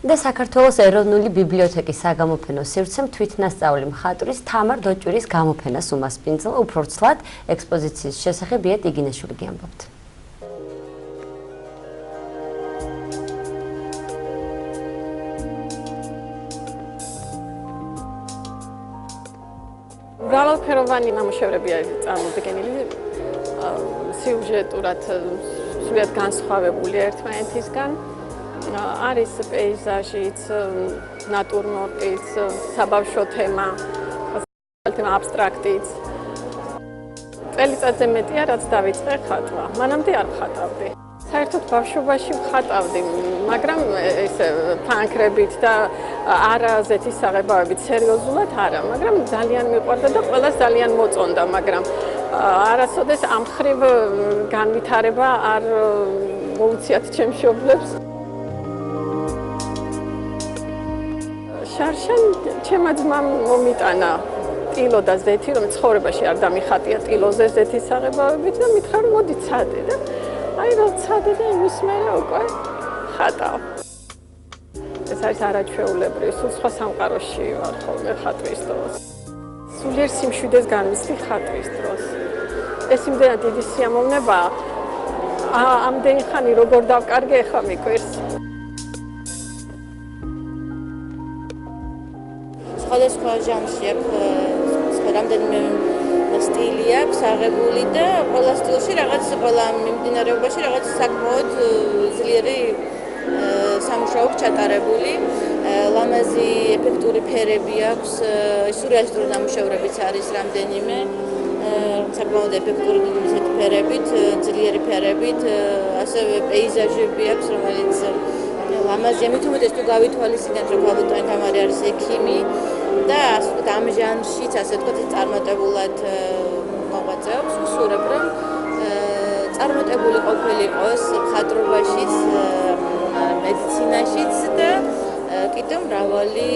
და საქართველოს ეროვნული ბიბლიოთეკის საგამოფენო სივრცემ თვითნასწავლი მხატვრის თამარ დოჭვირის გამოფენას უმასპინძლა, უფრო ცლად ექსპოზიციის შესახებ იეთ იგინეშვილი გიამბობთ. მრავალფეროვანი ნამუშევრებია წარმოდგენილი, სიუჟეტურად სრულიად განსხვავებული ერთმანეთისგან. არის პეიზაჟიც, ნატურმორტიც, საბავშვო თემა, აბსტრაქტიც. წელიწადზე მეტია, რაც დავიწყე ხატვა. მანამდე არ ხატავდი. საერთოდ ბავშვობაში ვხატავდი, მაგრამ ეს ფანქრებით და არაზეთის საღებავებით სერიოზულად არა, მაგრამ ძალიან მიყვარდა და ყველას ძალიან მოწონდა, მაგრამ არასოდეს ამ ხრივ განვითარება არ მოუციათ ჩემს მშობლებს. შარშან ჩემმა ძმამ მომიტანა ტილო და ზეთი, რომ ცხოვრებაში არ დამიხატია ტილოზე ზეთის საღებავებით და მითხრა, რომ მოდი ცადე და აი რა ცადე და იმის მერე უკვე ხატავ. ეს არის არაჩვეულებრივი, სულ სხვა სამყაროში ვარ ხოლმე ხატვის დროს. სულიერ სიმშვიდეს განვიცდი ხატვის დროს. ეს იმდენად დიდი სიამოვნებაა, ამდენი ხანი როგორ დავკარგე, ეხლა მიკვირს. სხვადასხვა ჟანრში აქვს რამდენიმე სტილი აქვს აღებული და ყველა სტილში ყველა მიმდინარეობაში რაღაც საკმაოდ ძლიერი სამუშაო ჩატარებული. ლამაზი ეფექტური ფერები აქვს, სურეალისტური ნამუშევრებიც არის რამდენიმე, საკმაოდ ეფექტური ფერებით, ძლიერი ფერებით, ასევე პეიზაჟები აქვს, რომელიც ლამაზია, მით უმეტეს თუ გავითვალისწინებთ, რომ გაბატონი თამარი არის ექიმი და ასე ვთქვათ, ამ ჟანრშიც ასე ვთქვათ, წარმატებულად მოღვაწეობს, ვსურებ, რომ წარმატებული ყოფილიყოს მხატვრობაშიც, მედიცინაშიც და კიდევ მრავალი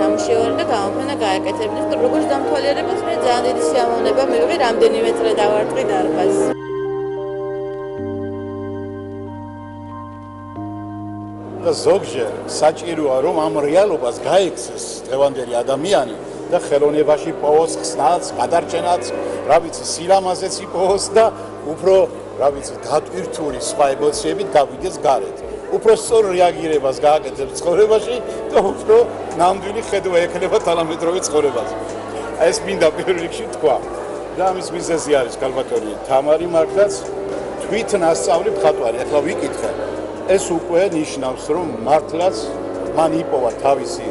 ნამუშევარი და გამოფენა გააკეთებინეს. როგორც დამთვალიერებას მე ძალიან დიდი სიამოვნება მივიღე რამდენიმე წრე დავარტყი დარბაზს. და ზოგჯერ საჭიროა რომ ამ რეალობას გაექცეს დღევანდელი ადამიანი და ხელოვნებაში პოვოს ხსნაც, გადარჩენაც, რა ვიცი, სილამაზეც იპოვოს და უფრო, რა ვიცი, დატვირთული სხვა ემოციებით გავიდეს გარეთ. უფრო სწორ რეაგირებას გააკეთებს ცხოვრებაში და უფრო ნამდვილი ხედვა ექნება თანამედროვე ცხოვრებაზე. ეს მინდა პირველ რიგში თქვა. და ამის მიზეზი არის ქალბატონი თამარი მარკდაც თვით ნასწავლი მხატვარი. ახლა ვიკითხე. ეს უკვე ნიშნავს, რომ მართლაც მან იპოვა თავისი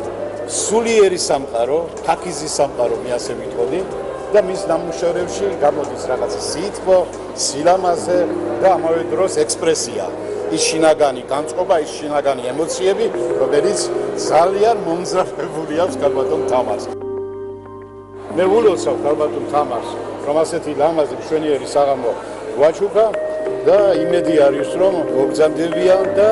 სულიერი სამყარო, თაქიზის სამყარო, მე ასე ვიტყოდი და მის ნამუშევრებში გამოდის რაღაცა სითბო, სილამაზე და ამავე დროს ექსპრესია. ის შინაგანი განწყობა, ის შინაგანი ემოციები, რომელიც ძალიან მომძრავებული აქვს ქალბატონ თამარს. მე ულოცავ ქალბატონ თამარს, რომ ასეთი ლამაზი მშვენიერი საღამო გვაჩუქა და იმედი არის, რომ მოგზაურდებიან და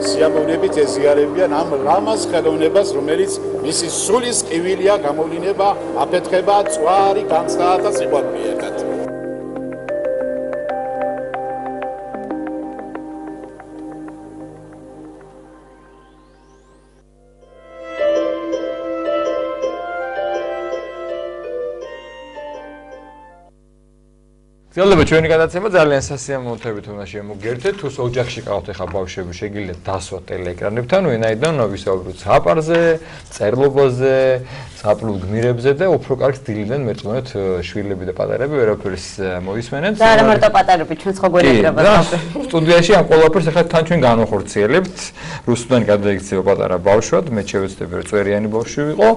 სიამოვნებით ეზიარებიან ამ ლამაზ ხელოვნებას, რომელიც მისი სულის ყივილია, გამოვლინება, აფეთქება, წვარი, განცდა და სიყვარული ერთად. გძელდება ჩვენი გადაცემა ძალიან სასიამოვნოებით უნდა შემოგერთეთ. თუ ოჯახში ყავთ ახლა ბავშვები, შეგიძლიათ დასვათ ტელეეკრანებთან, ვინაიდან ვისაუბროთ ზაფარზე, წერლობაზე, ზაფხულ გმირებზე და უფრო კარგ სტილიდან მერწმუნეთ შვილები და პატარები ვერაფერს მოისმენენ. და არა მარტო პატარები, ჩვენც ხო გვერდება ზაფხული. სტუდიაში ამ ყველაფერს ახლა თან ჩვენ განვახორციელებთ. რუსუდანი გადაიქცევა პატარა ბავშვად, მე შევეცდები რომ წერიანი ბავშვი ვიყო.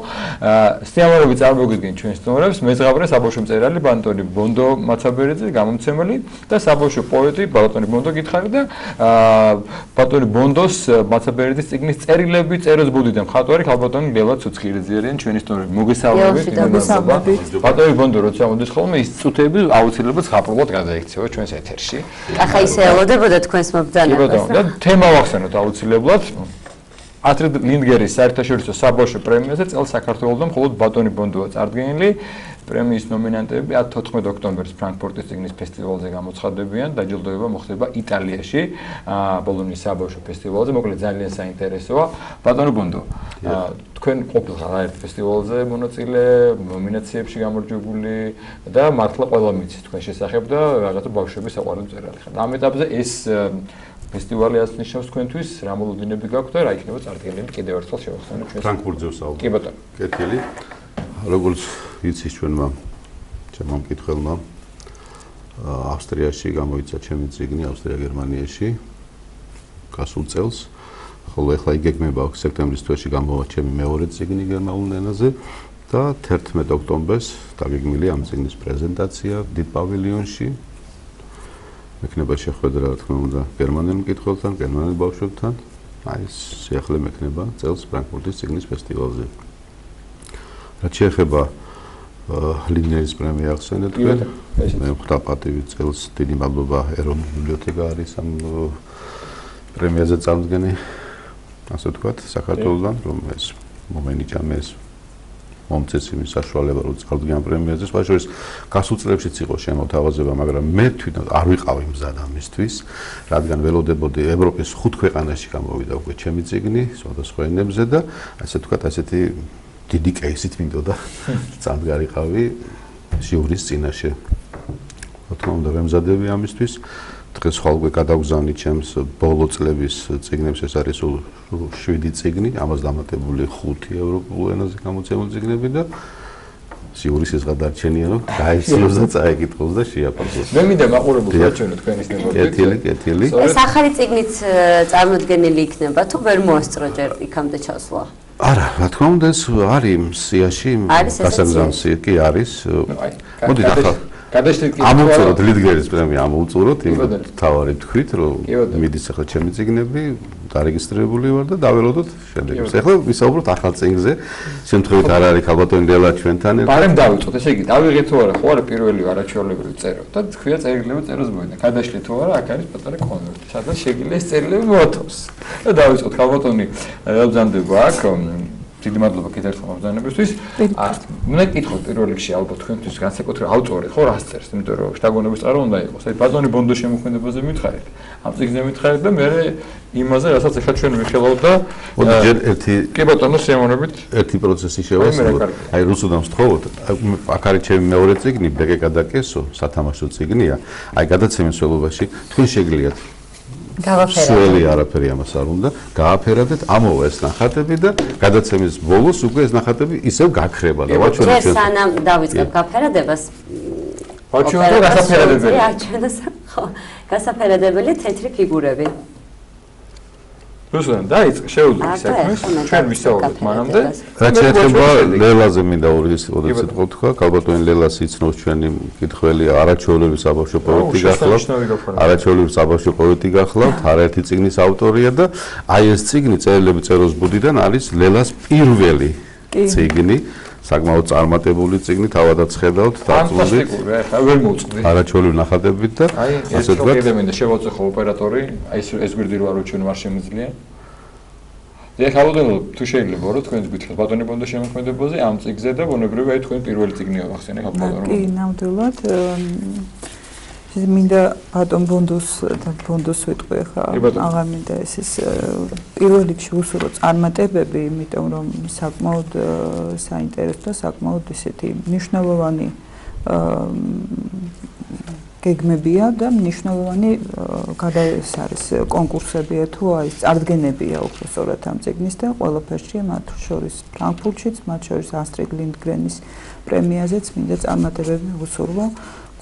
სიამოვნებით წარმოგიდგენთ ჩვენს სტუმრებს, მეზღავრე საბავშვო მწერალი ბატონი ბონდო მაცაბერიძე, გამომცემელი და საბავშვო პოეტი ბატონი ბონდო გითხარი და ბატონი ბონდოს მაცაბერიძის წიგნის წერილები წეროს ბუდიდან მხატვარი ქალბატონი ლელა ცუცქირიძე არიან ჩვენი სტუმრები. მოგესალმებით. ბატონი ბონდო როცა მოდის ხოლმე ის წუთები აუცილებლად ზღაპრულად გადაიქცევა ჩვენს ეთერში. ახლა ისე ელოდებოდა თქვენს მობრძანებას. და თემა ვახსენოთ აუცილებლად. ათრიდ ლინდგერის საერთაშორისო საბავშვო პრემიაზე წელს საქართველოსთან მხოლოდ ბატონი ბონდოა წარდგენილი. პრემიის ნომინანტები 14 ოქტომბერს ფრანკფურტის წიგნის ფესტივალზე გამოცხადებიან. დაჯილდოება მოხდება იტალიაში, ბოლონიის საბავშვო ფესტივალზე. მოკლედ ძალიან საინტერესოა. ბატონი ბონდო, თქვენ ყოფილიყავთ ერთ ფესტივალზე მონაწილე, ნომინაციებში გამარჯვებული და მართლა ყველა მიცით თქვენ შესახებ და რაღაცა ბავშვების საყვარელი მწერალი ხართ. ამ ეტაპზე ეს ფესტივალი ასე ნიშნავს თქვენთვის, რა მოლოდინები გაქვთ და რა იქნება წარდგენილი კიდევ ერთხელ შევახსენოთ ჩვენს ფრანკფურტზე ვსაუბრობ. კი ბატონო. კეთილი. როგორც იცის ჩვენმა ჩემმა მკითხველმა ავსტრიაში გამოიცა ჩემი წიგნი ავსტრია-გერმანიაში გასულ წელს. ხოლო ახლა იგეგმება სექტემბრის თვეში გამოვა ჩემი მეორე წიგნი გერმანულ ენაზე და 11 ოქტომბერს დაგეგმილია ამ წიგნის პრეზენტაცია დიდ პავილიონში. მექნება შეხვედრა, რა თქმა უნდა, გერმანელ მკითხველთან, გერმანელ ბავშვებთან. აი ეს შეახლე მექნება წელს ფრანკფურტის წიგნის ფესტივალზე. რაც შეეხება ლინგერის პრემია ახსენეთ თქვენ. მე ხვდა პატივი წელს დიდი მადლობა ეროვნული ბიბლიოთეკა არის ამ პრემიაზე წარდგენი, ასე ვთქვათ, საქართველოსთან, რომ ეს მომენიჭამეს მომწეს იმის საშუალება, რომ წარდგენ ამ პრემიაზე. სხვა შორის გასულ წლებშიც იყო შემოთავაზება, მაგრამ მე თვითონ არ ვიყავი მზად ამისთვის, რადგან ველოდებოდი ევროპის 5 ქვეყანაში გამოვიდა უკვე ჩემი წიგნი სხვადასხვა ენებზე და ასე ვთქვათ, ასეთი დიდი კეისით მინდოდა წამდგარიყავი ჟიურის წინაშე. რა თქმა უნდა, ვემზადები ამისთვის. დღეს ხვალ გადავგზავნით ჩემს ბოლო წლების წიგნებს, ეს არის 7 წიგნი, ამას დამატებული 5 ევროპულ ენაზე გამოცემული წიგნები და ჟიურის ეს გადარჩენია, რომ გაიცნოს და წაეკითხოს და შეაფასოს. მე მინდა მაყურებელს ვაჩვენო თქვენის ნებართვით. კეთილი. ეს ახალი წიგნიც წარმოდგენილი იქნება თუ ვერ მოასწრო ჯერ იქამდე ჩასვლა? არა, რა თქმა უნდა, ეს არის სიაში, გასაგზავნსი კი არის. მოდით ამოვწუროთ ლიდგერის პრემია ამოვწუროთ იმ თავარი თქვით რომ მიდის ახლა ჩემი წიგნები დარეგისტრირებული ვარ და დაველოდოთ შედეგებს. ახლა ვისაუბროთ ახალ წიგნზე. შემთხვევით არ არის ქალბატონი ლელა ჩვენთან ერთად. ბარემ დავიწყოთ, ესე იგი, დავიღეთ თუ არა, ხო არა პირველი არაჩვეულებრივი წერო და თქვია წერილები წეროს მოედა. გადაშლი თუ არა, აქ არის პატარა კონვერტი, სადაც შეგიძლია ეს წერილები მოთოს. და დავიწყოთ ქალბატონი ელბზანდება აქ დიდი მადლობა კიდევ ერთხელ მომზადებისთვის. მე კითხოთ პირველ რიგში ალბათ თქვენთვის განსაკუთრებით ავტორი ხო რას წერს, იმიტომ რომ შტაგონების წყარო უნდა იყოს. აი ბაზონი ბონდოს შემოქმედებაზე მითხარით. ამ წიგნზე მითხარით და მე იმაზე, რასაც ახლა ჩვენ ვიხილავთ და კი ბატონო სიამოვნებით ერთი პროცესი შევასრულოთ. აი რუსუდან ვსთხოვოთ, აქ არის ჩემი მეორე წიგნი, ბეკეკა და კესო, სათამაშო წიგნია. აი გადაცემის ველობაში თქვენ შეგიძლიათ სველი არაფერი ამას არ უნდა გააფერადეთ ამოვა ეს ნახატები და გადაცემის ბოლოს უკვე ეს ნახატები ისევ გაქრება და ვაჩვენოთ ჩვენ სანამ დავიწყებ გაფერადებას ვაჩვენოთ გასაფერადებელი ხო გასაფერადებელი თეთრი ფიგურები რუსუდან დაიწყე შეუძლია საქმეს ჩვენ ვისაუბროთ მანამდე რაც შეეხება ლელაზე მინდა ორი სიტყვა თქვა ქალბატონი ლელას იცნობს ჩვენი მკითხველი არაჩვეულებრივი საბავშვო პოეტი გახლავთ არაჩვეულებრივი საბავშვო პოეტი გახლავთ არაერთი წიგნის ავტორია და აი ეს წიგნი წერილები წეროს ბუდიდან არის ლელას პირველი წიგნი საკმაოდ წარმატებული წიგნი თავადაც ხედავთ დაწუნდი ახლა ვერ მოვწყდი არაჩვეულებრივი ნახატებით და ასე თქვა კიდე მინდა შევაწეხო ოპერატორი აი ეს გვერდი რო არ უჩვენო არ შემიძლია და ხალხო თუ შეიძლება რომ თქვენ გითხრათ ბატონი ბონდოს შემოქმედებაზე ამ წიგნზე და ბუნებრივია აი თქვენ პირველი წიგნია ახსენე ხალხო კი ნამდვილად მინდა ბატონ ბონდოს ვიტყვი ხა აღარ მინდა ეს პირველ რიგში უსურო წარმატებები იმიტომ რომ საკმაოდ საინტერესო და საკმაოდ ისეთი მნიშვნელოვანი გეგმებია და მნიშვნელოვანი გადაეს არის კონკურსებია თუ აი წარდგენებია უფრო სწორად ამ წიგნის და ყველაფერშია მათ შორის ფრანკფურტშიც მათ შორის ასტრიდ ლინდგრენის პრემიაზეც მინდა წარმატებები უსურვო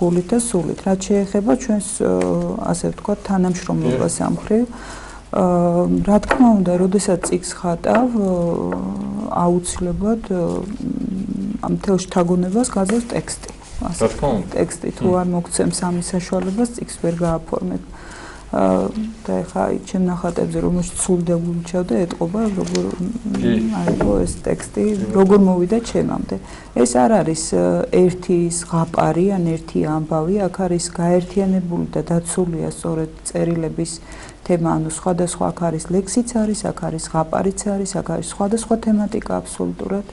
გულით და სულით. რაც შეეხება ჩვენს ასე ვთქვათ თანამშრომლობას ამ მხრივ რა თქმა უნდა, როდესაც წიგნს ხატავ აუცილებლად ამ თელ შთაგონებას გაძლევს ტექსტი. ასე ტექსტი თუ არ მოგცემს ამის საშუალებას წიგნს ვერ გააფორმებ. და ეხა ჩემ ნახატებზე რომელშიც სულ დაგულჩავდა ეტყობა როგორ აიღო ეს ტექსტი როგორ მოვიდა ჩემამდე ეს არ არის ერთი ზღაპარი ან ერთი ამბავი აქ არის გაერთიანებული და დაცულია სწორედ წერილების თემა ანუ სხვადასხვა აქ არის ლექსიც არის აქ არის ზღაპარიც არის აქ არის სხვადასხვა თემატიკა აბსოლუტურად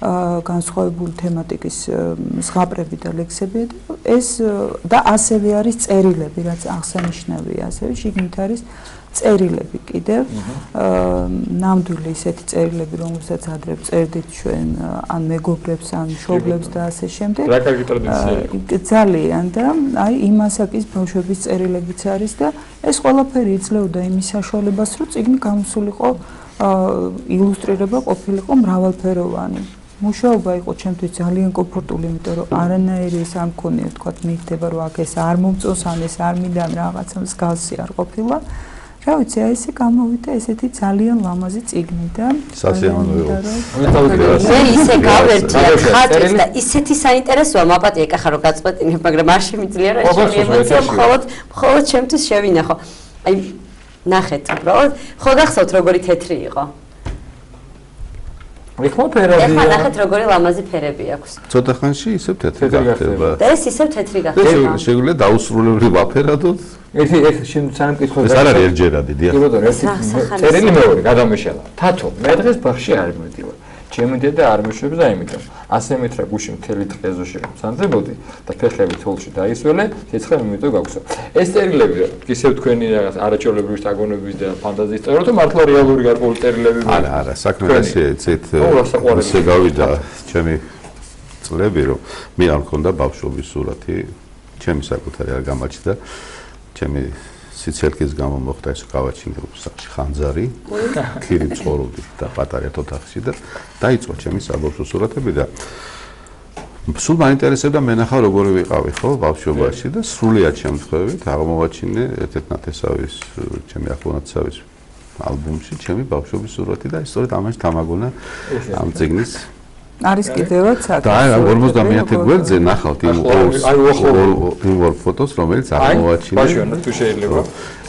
განსხვავებული თემატიკის ზღაპრები და ლექსები ეს და ასევე არის წერილები რაც აღსანიშნავია ასევე შიგნით არის წერილები კიდევ ნამდვილი ისეთი წერილები რომელსაც ადრე წერდით ჩვენ ან მეგობრებს ან მშობლებს და ასე შემდეგ რა კარგი ტრადიციაა ძალიან და აი იმ ასაკის ბავშვების წერილებიც არის და ეს ყველაფერი იძლეოდა იმის საშუალებას რომ წიგნი გამოსულიყო ილუსტრირება ყოფილიყო მრავალფეროვანი მუშაობა იყო ჩემთვის ძალიან კომფორტული, იმიტომ რომ არანაირი ეს არ მქონია, თქვა მიხდება რომ აქ ეს არ მომწონს, ან ეს არ მინდა რაღაცა მსგავსი არ ყოფილა. რა ვიცი, აი ესე გამოვიდა ესეთი ძალიან ლამაზი წიგნი და სასიამოვნოა. მე ისე გავერთია ხატს და ისეთი საინტერესოა მაპატია კახა რომ გაწყვეტინებ, მაგრამ არ შემიძლია რა შემიემოცია მხოლოდ ჩემთვის შევინახო. აი ნახეთ, უბრალოდ ხო გახსოვთ როგორი თეთრი იყო? ეხლა ნახეთ როგორი ლამაზი ფერები აქვს. ცოტა ხანში ისევ თეთრი გახდება. და ეს ისევ თეთრი გახდება. შეგვიძლია დაუსრულებლი ვაფერადოთ. ერთი სანამ კითხვა ეს არ არის ერთჯერადი, დიახ. კი ბატონო, ერთი წერილი მეორე გადამეშალა. თათო, მე დღეს ბაღში არ მივდივარ. ჩემი დედა არ მეშვებს და იმიტომ. ასე მითხრა გუში მთელი დღე ეზოში მცანდებოდი და ფეხები თოლში დაისველე, ცეცხლი მიმიტო გაგვსო. ეს წერილები ისევ თქვენი რაღაც არაჩვეულებრივი შთაგონებების და ფანტაზიის წერილები თუ მართლა რეალური გარკვეული წერილები? არა, საქმე ესეც ისე გავიდა ჩემი წლები, რომ მე არ მქონდა ბავშვობის სურათი, ჩემი საკუთარი არ გამაჩნდა. ჩემი სიცილკის გამო მოხდა ეს გავაჩინე ხანძარი, ქირი ცხოვრობდი და პატარა ოთახში და დაიწყო ჩემი საბავშვო სურათები და სულ მაინტერესებდა მენახა როგორი ვიყავი ხო ბავშვობაში და სრულიად შემთხვევით აღმოვაჩინე ერთ-ერთ ნათესავის ჩემი ახლონათესავის ალბომში ჩემი ბავშვობის სურათი და სწორედ ამაში დამაგონა ამ წიგნის არის კიდევაც აქ. და აი 51 გვერდზე ნახავთ იმ ორ ფოტოს, რომელიც აღმოაჩინეს. ბავშვიანო თუ შეიძლება.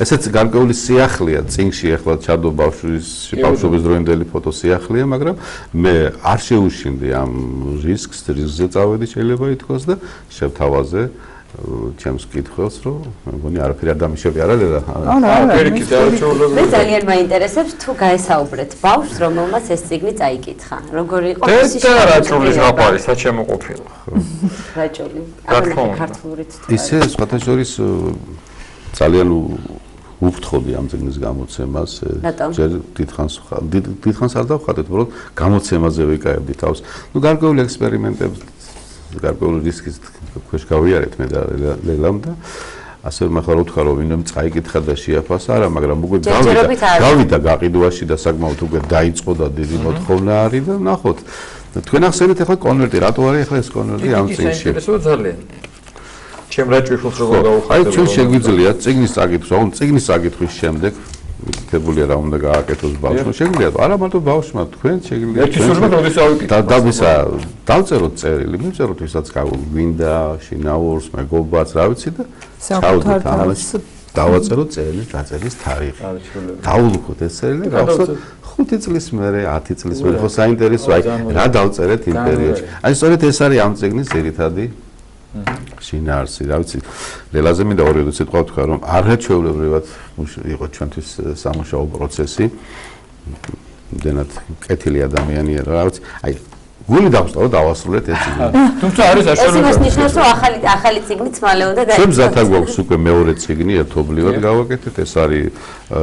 ესეც გარკვეული სიახლეა, წინში ახლა ჩადო ბავშვობის დროინდელი ფოტო სიახლეა, მაგრამ მე არ შეუშინდი ამ რისკზე წავედი შეიძლება ითქვას და შევთავაზე ჩემს კითხვას, რომ მგონი არაფერი არ დამიშები არ არის და მე ძალიან მაინტერესებს თუ გაესაუბრეთ ბავშვს, რომელმაც ეს წიგნი წაიკითხა. როგორი იყო ის რაჭულის ზღაპარი საჩემო ყოფილა. რაჭული. ანუ ქართულით. ისე სხვათა შორის ძალიან უვთხოვდი ამ წიგნის გამოცემას. ჯერ დიდხანს არ დავხატეთ, უბრალოდ გამოცემაზე ვიკავებდი თავს. ნუ გარკვეული ექსპერიმენტები, გარკვეული რისკის ქვეშ გავიარეთ მე და ლელამ და ასე მახლა რო ვთქვა რომ ვინმე წაიკითხა და შეაფასა არა, მაგრამ უკვე გავიდა გაყიდვაში და საკმაოდ უკვე დაიწყო და დიდი მოთხოვნა არის და ნახოთ. თქვენ ახსენეთ ახლა კონვერტი, რატო არის ახლა ეს კონვერტი ამ წიგნში? ესეო ძალიან. ჩემ რაჭულის როგორ გავუხატებ? აი ჩვენ შეგვიძლია წიგნის წაკითხვა, ანუ წიგნის წაკითხვის შემდეგ მითითებულია რა უნდა გააკეთოს ბავშვმა. შეგვიძლია არა მარტო ბავშვმა, თქვენ შეგვიძლია. ერთი სურვილი როდის ავიკითხოთ? და დავისა დავწეროთ წერილი, მივწეროთ ვისაც გვინდა, შინაურს, მეგობარს, რა ვიცი და საკუთარ თავს დავაწეროთ წერილი დაწერის თარიღი. დავულუქოთ ეს წერილი, გავხსნათ 5 წლის მერე, 10 წლის მერე, ხო საინტერესოა, რა დავწერეთ იმ პერიოდში. აი სწორედ ეს არის ამ წიგნის ძირითადი შინაარსი, რა ვიცი, ლელაზე მინდა ორი სიტყვა ვთქვა, რომ არაჩვეულებრივად იყო ჩვენთვის სამუშაო პროცესი. იმდენად კეთილი ადამიანია, რა ვიცი, აი გული დავსტო რომ დავასრულეთ ეს წიგნი. თუმცა არის ეს იმას ნიშნავს, რომ ახალი წიგნიც მალე უნდა დაიწყოს. ჩვენ მზად გვაქვს უკვე მეორე წიგნი ერთობლივად გავაკეთეთ, ეს არის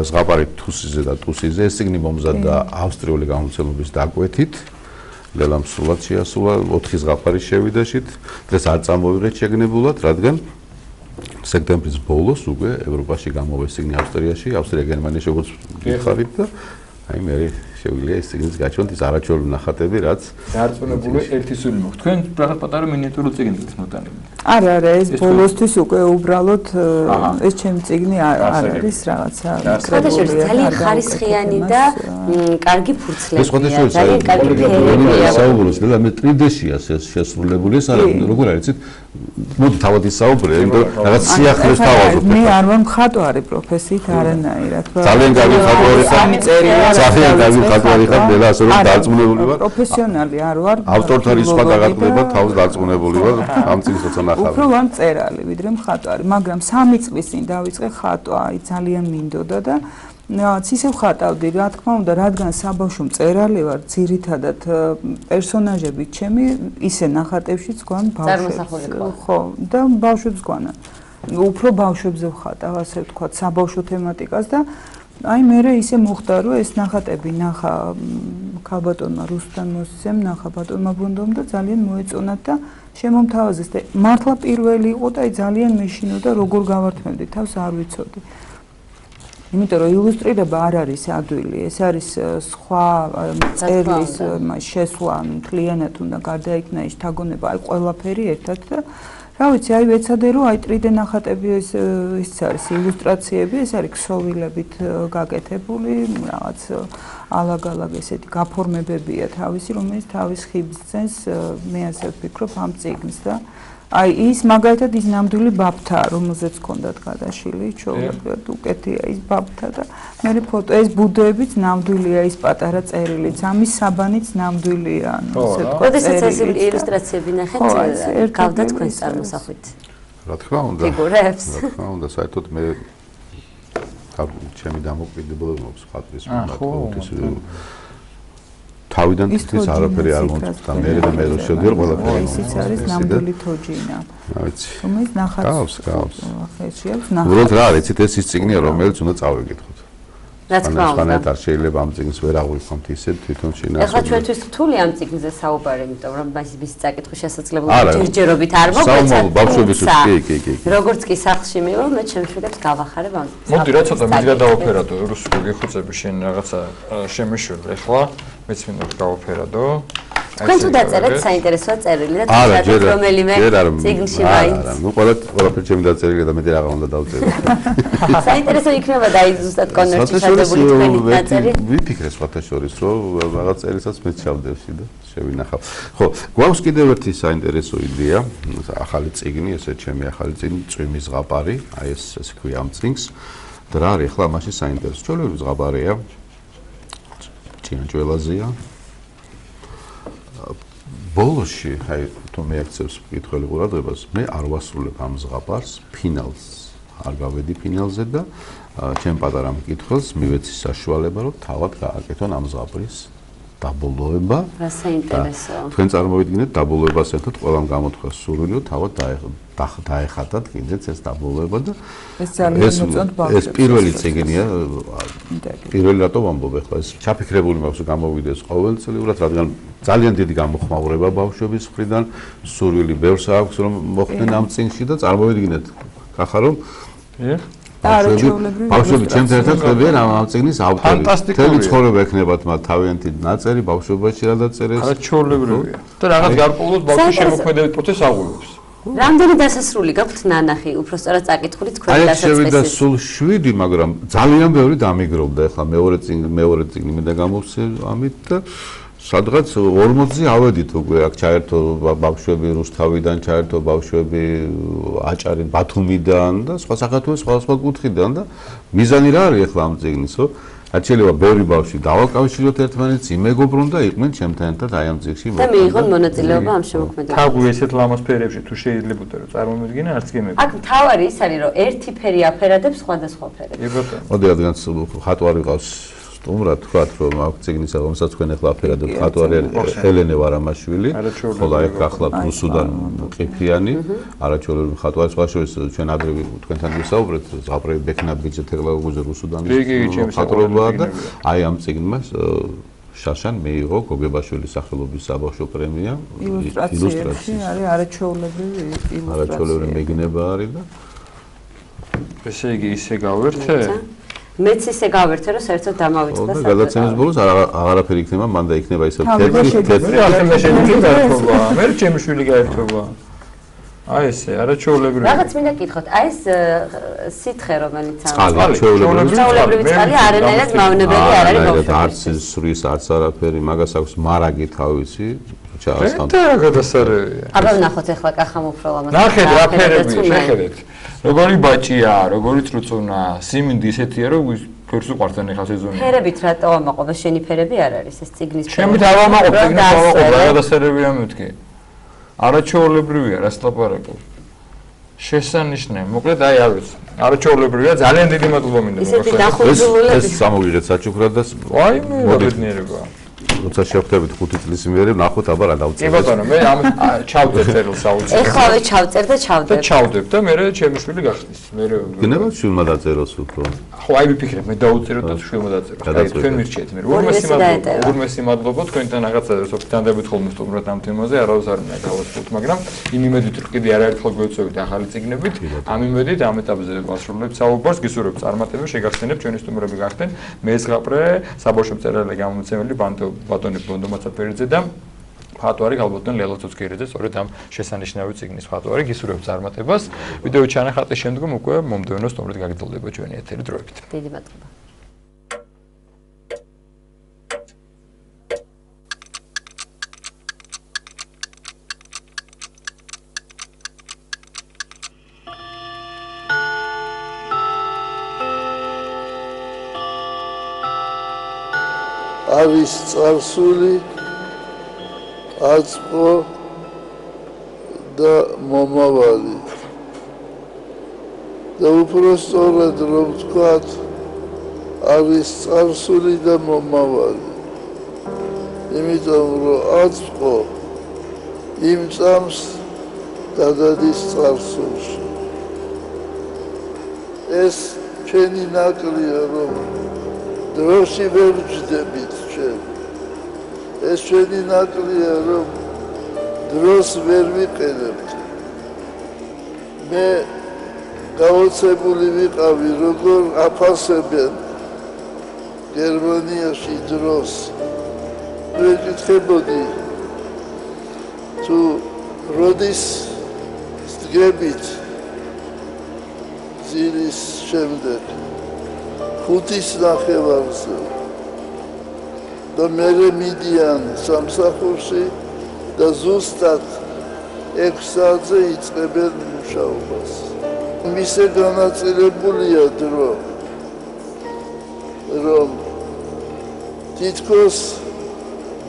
ზღაპარი თუსიზე და ტუსიზე. ეს წიგნი მომზადდა ავსტრიული გამომცემლობის დაკვეთით. ლელამ სულად შეასრულა 4 ზღაპარი შევიდა შით. დღეს არ წამოვიღეთ შეგნებულად, რადგან სექტემბრის ბოლოს უკვე ევროპაში გამოვეს წიგნი ავსტრიაში, ავსტრია-გერმანიაში როგორც გიხარით და აი მე შეგვიძლია ეს წიგნის გაჩვენოთ ის არაჩვეულები ნახატები, რაც დარწმუნებული ერთი სული მოხდა. თქვენ რაღაც პატარა მინიატიურულ წიგნს მოტანილი. არა, ეს ბოლოსთვის უკვე უბრალოდ ეს ჩემი წიგნი არ არის რაღაცა სხვადასხვა ძალიან ხარისხიანი და კარგი ფურცლებია. სხვადასხვა ძალიან კარგი ფერებია. საუბრობს და მე 3D-შია შესრულებული, ეს არა როგორ არის, იცით? მოდი თავად ისაუბრე, იმიტომ რაღაც სიახლეს თავაზობ. მე არ ვარ მხატვარი პროფესიით არანაირად. ძალიან კარგი მხატვარი ხარ. ძალიან კარგი მხატვარი ხარ, და ასე რომ დარწმუნებული ვარ. პროფესიონალი არ ვარ. ავტორთა რისხვა დაგატყდება, თავს დარწმუნებული ვარ, ამ წიგნს როცა ნახავ. უფრო ვარ მწერალი, ვიდრე მხატვარი, მაგრამ 3 წლის წინ დავიწყე ხატვა, აი ძალიან მინდოდა და რაღაც ისევ ხატავდი, რა თქმა უნდა, რადგან საბავშვო მწერალი ვარ, ძირითადად პერსონაჟები ჩემი ისე ნახატებშიც გვან ბავშვებს. ხო, და ბავშვებს გვანა. უფრო ბავშვებზე ვხატავ, ასე ვთქვათ, საბავშვო თემატიკას და აი მე ისე მოხდა, რომ ეს ნახატები ნახა ქალბატონმა რუსთან მოსცემ, ნახა ბატონმა ბუნდომ და ძალიან მოეწონათ და შემომთავაზეს და მართლა პირველი იყო და აი ძალიან მეშინოდა როგორ გავართმევდი თავს არ ვიცოდი. იმიტომ რომ ილუსტრირება არ არის ადვილი, ეს არის სხვა წერლის შესვლა, მთლიანად უნდა გარდაიქმნა ის შთაგონება, აი ყველაფერი ერთად და რა ვიცი, აი ვეცადე რომ აი 3D ნახატები ეს არის ილუსტრაციები, ეს არის ქსოვილებით გაკეთებული, რაღაც ალაგ-ალაგ ესეთი გაფორმებებია თავისი, რომელიც თავის ხიბს ძენს, მე ასე ვფიქრობ ამ წიგნს და აი ის მაგალითად ის ნამდვილი ბაბთა, რომელზეც ჰქონდათ გადაშილი, ჩვეულებრივად უკეთია ის ბაბთა და მე ფოტო ეს ბუდეებიც ნამდვილია, ის პატარა წერილიც, ამის საბანიც ნამდვილია, ანუ ასე ვთქვათ. როდესაც ეს ილუსტრაციები ნახეთ, გავდა თქვენს წარმოსახვით. რა თქმა უნდა. ფიგურებს. რა თქმა უნდა, საერთოდ მე ჩემი დამოკიდებულება მაქვს ხატვის მიმართ. თავიდან თითქმის არაფერი არ მომწონდა მე და მე რო შევდივარ ყველაფერი. ისიც არის ნამდვილი თოჯინა. რა ვიცი. რომელიც ნახატს. გავს. ეს არის ნახატი. უბრალოდ რა არის, იცით ეს ის წიგნია, რომელიც უნდა წავიკითხოთ. რა თქმა უნდა. არ შეიძლება ამ წიგნს ვერ აღვიქვამთ ისე თვითონ შინაარსი. ეხლა ჩვენთვის რთული ამ წიგნზე საუბარი, იმიტომ რომ მის წაკითხვის შესაძლებლობა ჯერჯერობით არ მოგვეცათ. საომალო ბავშვებისთვის კი. როგორც კი სახლში მივალ, მე ჩემს შვილებს გავახარებ ამ წიგნს. მოდი რა ცოტა მის გადავაფერადო, რუსული გიხუცები შენ რაღაცა შემეშველე ეხლა. მეც მინდა გავაფერადო. თქვენ თუ დაწერეთ საინტერესოა წერილი და თქვენ რომელიმე წიგნში მაინც. ნუ ყველაფერი ჩემი დაწერილია და მეტი რაღა უნდა დავწერო. საინტერესო იქნება და ზუსტად კონვერტში ჩადებული თქვენი ნაწერი. ვიფიქრე სხვათა შორის, რომ რაღაც წერისაც მე ჩავდევში და შევინახავ. ხო, გვაქვს კიდევ ერთი საინტერესო იდეა, ახალი წიგნი, ესე ჩემი ახალი წიგნი, წვიმის ზღაპარი, აი ეს ქვია ამ წიგნს. და რა არის ახლა მაშინ საინტერესო? ჩვეულებრივი ზღაპარია. ჭიანჭველაზეა. ბოლოში, აი თუ მეაქცევს მკითხველი ყურადღებას, მე არ ვასრულებ ამ ზღაპარს, ფინალს არ გავედი ფინალზე და ჩემ პატარა მკითხველს მივეცი საშუალება, რომ თავად გააკეთონ ამ ზღაპრის დაბოლოება. რა საინტერესო. თქვენ წარმოვიდგინეთ დაბოლოებას ერთად ყველამ გამოთქვა სურვილი, რომ თავად დაეხატათ კიდეც ეს დაბოლოება და ეს ძალიან მოწონთ ბავშვებს. ეს პირველი წიგნია. პირველი რატო ვამბობ ახლა ეს ჩაფიქრებული მაქვს გამოვიდეს ყოველწლიურად, რადგან ძალიან დიდი გამოხმაურება ბავშვების მხრიდან, სურვილი ბევრს აქვს რომ მოხდნენ ამ წიგნში და წარმოვიდგინეთ კახა რომ ბავშვები ჩემთან ერთად ხდებიან ამ წიგნის ავტორი. მთელი ცხოვრება ექნებათ მათ თავიანთი ნაწერი ბავშვობაში რა დაწერეს. არაჩვეულებრივია. და რაღაც გარკვეულად ბავშვის შემოქმედებით პროცესს აღულებს. რამდენი დასასრული გაქვთ ნანახი? უბრალოდ წაკითხულით თქვენი დასაწყისი. აი შევიდა სულ 7, მაგრამ ძალიან ბევრი დამიგროვდა. ახლა მეორე წიგნი მინდა გამოვცე ამით და სადღაც 40-ზე ავედით უკვე აქ ჩაერთო ბავშვები რუსთავიდან, ჩაერთო ბავშვები აჭარი ბათუმიდან და სხვა სხვა კუთხიდან და მიზანი რა არის ახლა ამ წიგნისო? შეიძლება ბევრი ბავშვი დავაკავშიროთ ერთმანეთს, იმეგობრონ და იყვნენ ჩემთან ერთად აი ამ წიგნში. და მიიღონ მონაწილეობა ამ შემოქმედებაში. თაგვი ესეთ ლამაზ ფერებში თუ შეიძლებოდა რომ წარმომიდგინე არც კი მე. აქ მთავარი ის არის რომ ერთი ფერი აფერადებს სხვადასხვა ფერებს. მოდი რადგან ხატვარი ყავს სტუმრად თქვათ რომ აქ წიგნის რომელსაც თქვენ ახლა აფერადებთ ხატვარი ელენე ვარამაშვილი, ხოლო აი ახლა რუსუდან ყიფიანი, არაჩვეულებრივი ხატვარი სხვა შორის ჩვენ ადრე თქვენთან ვისაუბრეთ, ზღაპრები ბექნაბიძე თეკლაგუზე რუსუდანის ხატვრობაა და აი ამ წიგნმა შაშან მეიღო გოგებაშვილის სახელობის საბავშვო პრემია ილუსტრაციაში არის არაჩვეულებრივი ილუსტრაცია. არაჩვეულებრივი მეგნება არის და ესე იგი ისე გავერთე? მეც ისე გავერთე რომ საერთოდ დამავიწყდა და გადაცემის ბოლოს აღარაფერი იქნება, მან და იქნება ისე თეთრი ახლა შეიძლება გაერთობა. მე ჩემი შვილი გაერთობა. აი ესე არაჩვეულებრივი. რაღაც მინდა გითხოთ, აი ეს სითხე რომელიც არის ჩვეულებრივი წყალი არანაირად მავნებელი არ არის ბავშვებს. არც სვრის არც არაფერი, მაგას აქვს მარაგი თავისი. და რა გადასარევია. აბა ვნახოთ ახლა კახამ უფრო ლამაზ. ნახეთ რა ფერებია, შეხედეთ. როგორი ბაჭია, როგორი წრუწუნა, სიმინდი ისეთია რომ ფერს უყვართან ახლა სეზონი. ფერებით რატო ამაყობა? შენი ფერები არ არის ეს წიგნის ფერები. ჩემით არ ამაყობ, წიგნის ამაყობ, რა გადასარევია მეთქი. არაჩვეულებრივია, რას ლაპარაკობ. შესანიშნავი, მოკლედ აი არ ვიცი. არაჩვეულებრივია, ძალიან დიდი მადლობა მინდა მოგახსენოთ. ისეთი დახუძულულები. ეს სამოვიღეთ საჩუქრად და აი მე მოგედნიერება. როცა შევხვდებით 5 წლის მერე, ნახოთ აბა რა დავწერე. კი ბატონო, მე ამ ჩავწერ წერილს აუცილებლად. ეხლავე ჩავწერ და ჩავდებ. და ჩავდებ და მე ჩემი შვილი გახსნის. მე გნება შვილმა დაწეროს უფრო. ხო, აი ვიფიქრებ, მე დაუწერო და შვილმა დაწერო. აი თქვენ მირჩიეთ მე. ურმესი მადლობა თქვენთან რაღაცა სოფთანდებით ხოლმე სტუმრად ამ თემაზე, არავის არ მინდა გავასწროთ, მაგრამ იმ იმედით რომ კიდე არაერთხელ გვეცოვით ახალი წიგნებით, ამ იმედით ამ ეტაპზე ვასრულებთ საუბარს, გისურვებთ წარმატება, შეგახსენებთ ჩვენი სტუმრები გახდნენ მე ზღაპრე, საბავშვო მწერალი გამომცემელი ბატონი ბონდომაცაფერიძე და ხატვარი გალბატონ ლელა ცოცხიერიძე, სწორედ ამ შესანიშნავი წიგნის ხატვარი. გისურვებთ წარმატებას. ვიდეო ჩანახატის შემდგომ უკვე მომდევნო სტუმრად გაგრძელდება ჩვენი ეთერი დროებით. დიდი მადლობა. არის წარსული აწმყო და მომავალი და უფრო სწორად რომ ვთქვათ არის წარსული და მომავალი იმიტომ რომ აწმყო იმ წამს დადადის წარსულში ეს ჩვენი ნაკლია რომ დროში ვერ ვჯდებით ჩვენ. ეს ჩვენი ნაკლია, რომ დროს ვერ ვიყენებთ. მე გაოცებული ვიყავი, როგორ აფასებენ გერმანიაში დროს. ვეკითხებოდი, თუ როდის სდგებით ძილის შემდეგ 5-ის ნახევარზე და მერე მიდიან სამსახურში და ზუსტად 6 საათზე იწყებენ მუშაობას. მისე განაწილებულია დრო, რომ თითქოს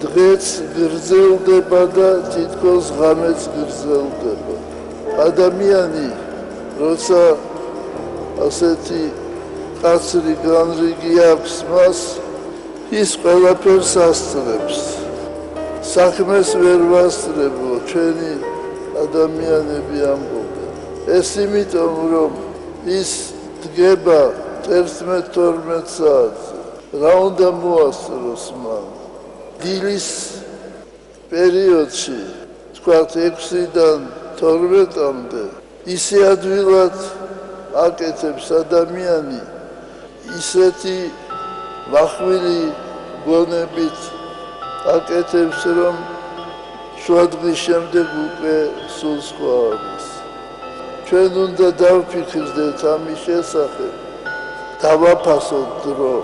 დღეც გრძელდება და თითქოს ღამეც გრძელდება. ადამიანი როცა ასეთი კაცრი განრიგი აქვს მას, ის ყველაფერს ასწრებს. საქმეს ვერ ვასწრებო, ჩვენი ადამიანები ამბობენ. ეს იმიტომ, რომ ის დგება 11-12 საათზე. რა უნდა მოასწროს მან? დილის პერიოდში, თქვათ 6-დან 12-მდე, ისე ადვილად აკეთებს ადამიანი, ისეთი ვახვილი გონებით აკეთებს, რომ შუადღის შემდეგ უკვე სულ სხვა არის. ჩვენ უნდა დავფიქრდეთ ამის შესახებ, დავაფასოთ დრო.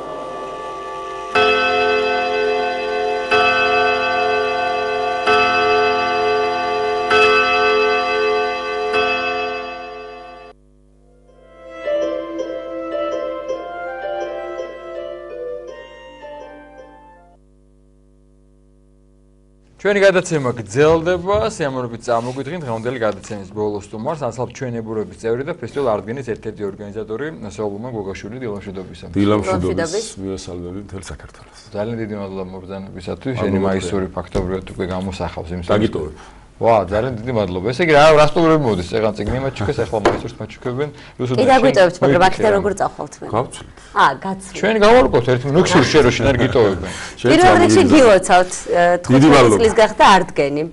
ჩვენი გადაცემა გრძელდება, სიამოვნებით წამოგვიდგინთ დღევანდელი გადაცემის ბოლოს სტუმარს, ანსამბლ ჩვენებურების წევრი და ფესტივალ არტგენის ერთ-ერთი ორგანიზატორი სოლომონ გოგაშვილი. დილამშვიდობისა. დილამშვიდობის მივესალმები მთელ საქართველოს. ძალიან დიდი მადლობა მობრძანებისათვის. შენი მაისური ფაქტობრივად უკვე გამოსახავს იმის. დაგიტოვებ. ვა, ძალიან დიდი მადლობა. ესე იგი რა სტუმრები მოდის, წეგან წიგნი მაჩუქეს, ახლა მაისურს მაჩუქებენ. კი დაგვიტოვებთ, მაგრამ აქეთ როგორ წავხვალთ მე? გავცვლით. გაცვლით. ჩვენ გავარკვევთ ერთ ნუქსურ შეროში და გიტოვებენ. პირველ რიგში გილოცავთ 15 წლის გახდა არტგენი.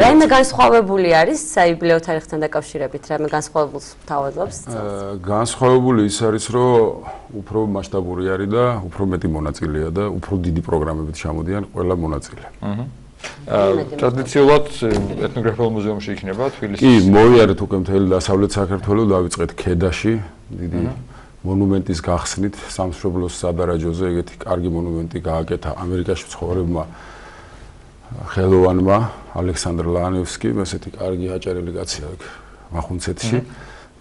რაიმე განსხვავებული არის საიუბილეო თარიღთან დაკავშირებით, რაიმე განსხვავებულს თავაზობს? განსხვავებული ის არის, რომ უფრო მასშტაბური არის და უფრო მეტი მონაწილეა და უფრო დიდი პროგრამებით ჩამოდიან ყველა მონაწილე. ტრადიციულად ეთნოგრაფიულ მუზეუმში იქნება თბილისის. კი, მოვიარეთ უკვე მთელი დასავლეთ საქართველოს, დავიწყეთ ქედაში, დიდი მონუმენტის გახსნით, სამშობლოს სადარაჯოზე ეგეთი კარგი მონუმენტი გააკეთა ამერიკაში მცხოვრებმა ხელოვანმა ალექსანდრ ლანევსკიმ, ესეთი კარგი აჭარელი კაცია აქ მახუნცეთში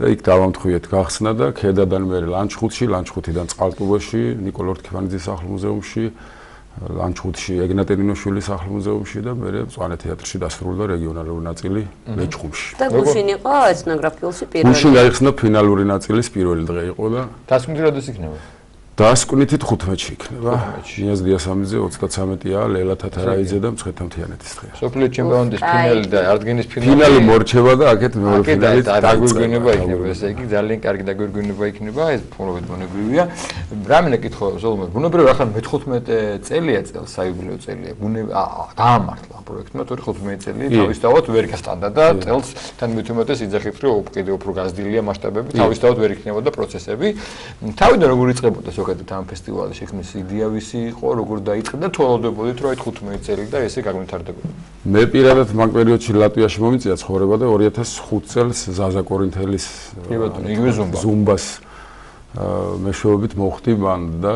და იქ დავამთხვიეთ გახსნა და ქედადან მე ლანჩხუთში, ლანჩხუთიდან წყალტუბოში, ნიკოლ ორთქიფანიძის სახლ-მუზეუმში, ლანჩხუთში ეგნატე ნინოშვილის სახლ-მუზეუმში და მე მწვანე თეატრში დასრულდა რეგიონალური ნაწილი ლეჩხუმში. და გუშინ იყო ეთნოგრაფიულში პირველი. გუშინ გაიხსნა ფინალური ნაწილის პირველი დღე იყო და დასკვნითი როდის იქნება? დასკვნითი 15-ში იქნება. ჟინას დიასამიძე 33-ია, ლელა თათარაიძე და მცხეთა-მთიანეთის დღეა. სოფლიო ჩემპიონატის ფინალი და არტგენის ფინალი მორჩება და აქეთ მეორე ფინალით დაგვირგვინება იქნება. ესე იგი ძალიან კარგი დაგვირგვინება იქნება, ეს ფორმობად ბუნებრივია. რამე კითხვა სოლომონ, ბუნებრივია ახლა მე-15 წელია წელს საიუბილეო წელია. გაამართლა ამ პროექტმა 15 წელი თავისთავად ვერ გასტანდა და წელს თან მე-15-ს იძახით, რომ კიდევ უფრო გაზრდილია მასშტაბები, თავისთავად ვერ იქნებოდა პროცესები. თავიდან როგორ იწყებოდა ზოგადად ამ ფესტივალის შექმნის იდეა ვისი იყო, როგორ დაიწყე და თვალობოდით, რომ აი 15 წელი და ესე გაგვითარდებოდა. მე პირადად მაგ პერიოდში ლატვიაში მომიწია ცხოვრება და 2005 წელს ზაზა კორინთელის ზუმბას მეშვეობით მოხდი მან და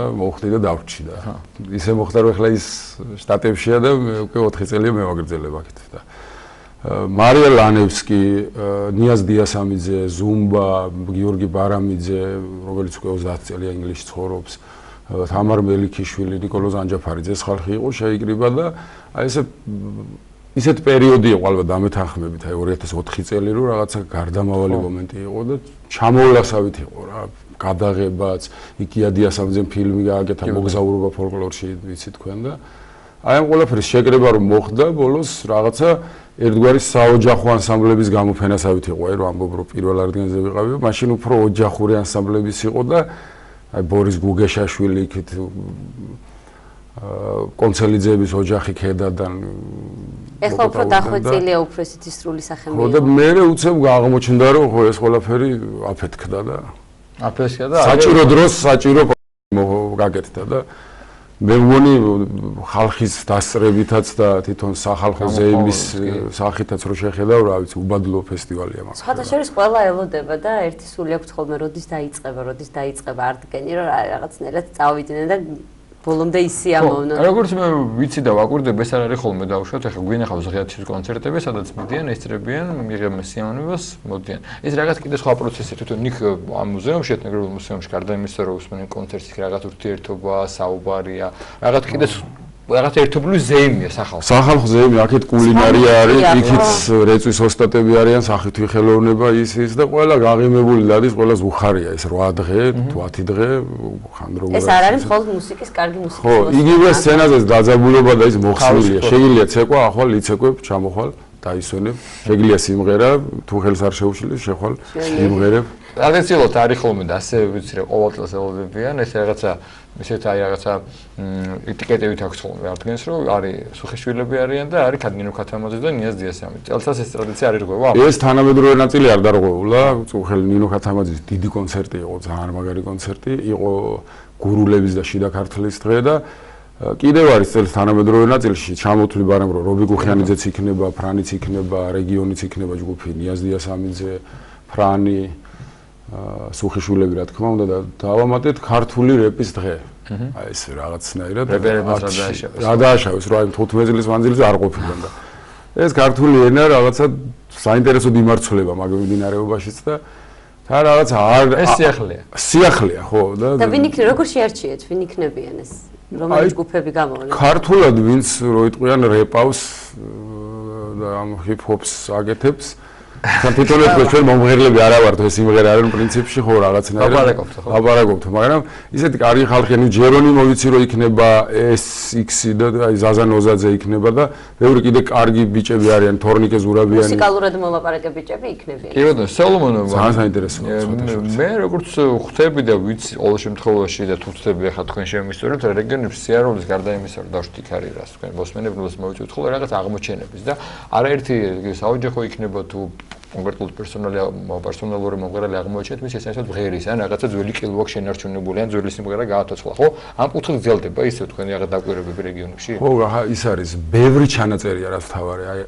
დავრჩი და ისე მოხდა რომ ახლა ის შტატებშია და უკვე 4 წელია მე ვაგრძელებ აქეთ და მარია ლანევსკი, ნიაზ დიასამიძე, ზუმბა, გიორგი ბარამიძე, რომელიც უკვე 30 წელია ინგლისში ცხოვრობს, თამარ მელიქიშვილი, ნიკოლოზ ანჯაფარიძეს ხალხი იყო, შეიკრიბა და აი ისეთ პერიოდი იყო ალბათ დამეთანხმებით, აი 2004 წელი რო რაღაცა გარდამავალი მომენტი იყო და ჩამოვლასავით იყო რა, გადაღებაც, იქია დიასამიძემ ფილმი გააკეთა მოგზაურობა ფოლკლორში, ვიცი თქვენ და აი ამ ყველაფრის შეკრება რომ მოხდა, ბოლოს რაღაცა ერთგვარი საოჯახო ანსამბლების გამოფენასავით იყო, აი რომ ამბობ რომ პირველ არტგენზე ვიყავი, მაშინ უფრო ოჯახური ანსამბლების იყო და აი ბორის გუგეშაშვილი იქით კონცელიძეების ოჯახი ქედადან ეხლა უფრო დახვეწილია უფრო ესეთი სრული სახე მიიღო. ხო და მე უცებ აღმოჩნდა რომ ხო ეს ყველაფერი აფეთქდა და აფეთქდა და საჭირო დროს საჭირო გაკეთდა და მე მგონი ხალხის დასწრებითაც და თვითონ სახალხო ზეიმის სახითაც რო შეხედავ, რა ვიცი, უბადლო ფესტივალია მაგ. სხვადასხვა ყველა ელოდება და ერთი სული აქვს ხოლმე როდის დაიწყება არტგენი, რომ რაღაცნაირად წავიდნენ და ბოლომდე ისიამოვნო. როგორც მე ვიცი და ვაკვირდებ, ეს არ არის ხოლმე დავუშვათ, ახლა გვინახავს ღიათის კონცერტები, სადაც მიდიან, ესწრებიან, მიიღებენ სიამოვნებას, მოდიან. ეს რაღაც კიდე სხვა პროცესი, თვითონ იქ ამ მუზეუმში, ეთნოგრაფიულ მუზეუმში, გარდა იმისა, რომ უსმენენ კონცერტს, რაღაც ურთიერთობაა, საუბარია, რაღაც კიდე რაღაც ერთობლივი ზეიმია სახალხო. სახალხო ზეიმი, აქეთ კულინარია არის, იქით რეწვის ოსტატები არიან, სახვითი ხელოვნება ის და ყველა გაღიმებული დადის, ყველას უხარია ეს 8 დღე, 10 დღე, ხანდრობობა. ეს არ არის მხოლოდ მუსიკის, კარგი მუსიკის. ხო, იგივე სცენაზეც დაძაბულობა და ის მოხსნილია. შეიძლება ცეკვა, ახვალ იცეკვებ, ჩამოხვალ, დაისვენებ. შეგიძლია სიმღერა, თუ ხელს არ შეუშლის, შეხვალ, სიმღერებ. ტრადიციულად არის ხოლმე და ასე ვიცი რომ ყოველწელს ელოდებიან, ეს რაღაცა ისეთ აი რაღაცა ეტიკეტებით აქვს ხოლმე არტგენს, რომ არის სუხიშვილები არიან და არის ნინო ქათამაძე და ნიაზ დიასამი. წელსაც ეს ტრადიცია არ ირღვევა? ეს თანამედროვე ნაწილი არ დარღვეულა, წუხელი ნინო ქათამაძის დიდი კონცერტი იყო, ძალიან მაგარი კონცერტი, იყო გურულების და შიდა ქართლის დღე და კიდევ არის წელს თანამედროვე ნაწილში ჩამოთვლი ბარემ რომ რობი გუხიანიძეც იქნება, ფრანიც იქნება, რეგიონიც იქნება ჯგუფი, ნიაზ დიასამიძე, ფრანი სუხიშვილები რა თქმა უნდა და დავამატეთ ქართული რეპის დღე. აი ეს რაღაცნაირად რა დააშავეს რა 15 წლის მანძილზე არ ყოფილან და ეს ქართული ენა რაღაცა საინტერესო მიმართულება მაგ მიმდინარეობაშიც და რაღაცა არ ეს სიახლეა. სიახლეა ხო და ვინ იქნება როგორ შეარჩიეთ ვინ იქნებიან ეს რომელი ჯგუფები გამოვლენ? ქართულად ვინც რო იტყვიან რეპავს და ამ ჰიპ-ჰოპს აკეთებს თვითონაც ჩვენ მომღერლები არა ვართ ეს სიმღერა არის პრინციპში ხო რაღაცნაირად ლაპარაკობთ მაგრამ ისეთი კარგი ხალხი ნუ ჯერონიმო ვიცი რომ იქნება SX და აი ზაზა ნოზაძე იქნება და ბევრი კიდე კარგი ბიჭები არიან თორნიკე ზურაბიანი მუსიკალურად მოლაპარაკე ბიჭები იქნებიან კი ბატონო სოლომონოვი ძალიან საინტერესოა მე როგორც ხვდები და ვიცი ყოველ შემთხვევაში და თუ ხვდები ახლა თქვენ შემისწორებთ რეგიონებში სიარულის გარდა იმისა რომ დავშვით იქ არის რას თქვენ მოსმენებლებს მოვიწვევთ ხოლმე რაღაც აღმოჩენების და არაერთი საოჯახო იქნება თუ კონკრეტულად პერსონალური მომღერალი აღმოაჩენთ მის ესენსაც ღერის ან რაღაცა ძველი კილო აქვს შენარჩუნებული ან ძველი სიმღერა გაათოცხლა ხო ამ კუთხით გრძელდება ისე თქვენი რაღაც დაკვირვებები რეგიონებში ხო ის არის ბევრი ჩანაწერია რაც თავარი აი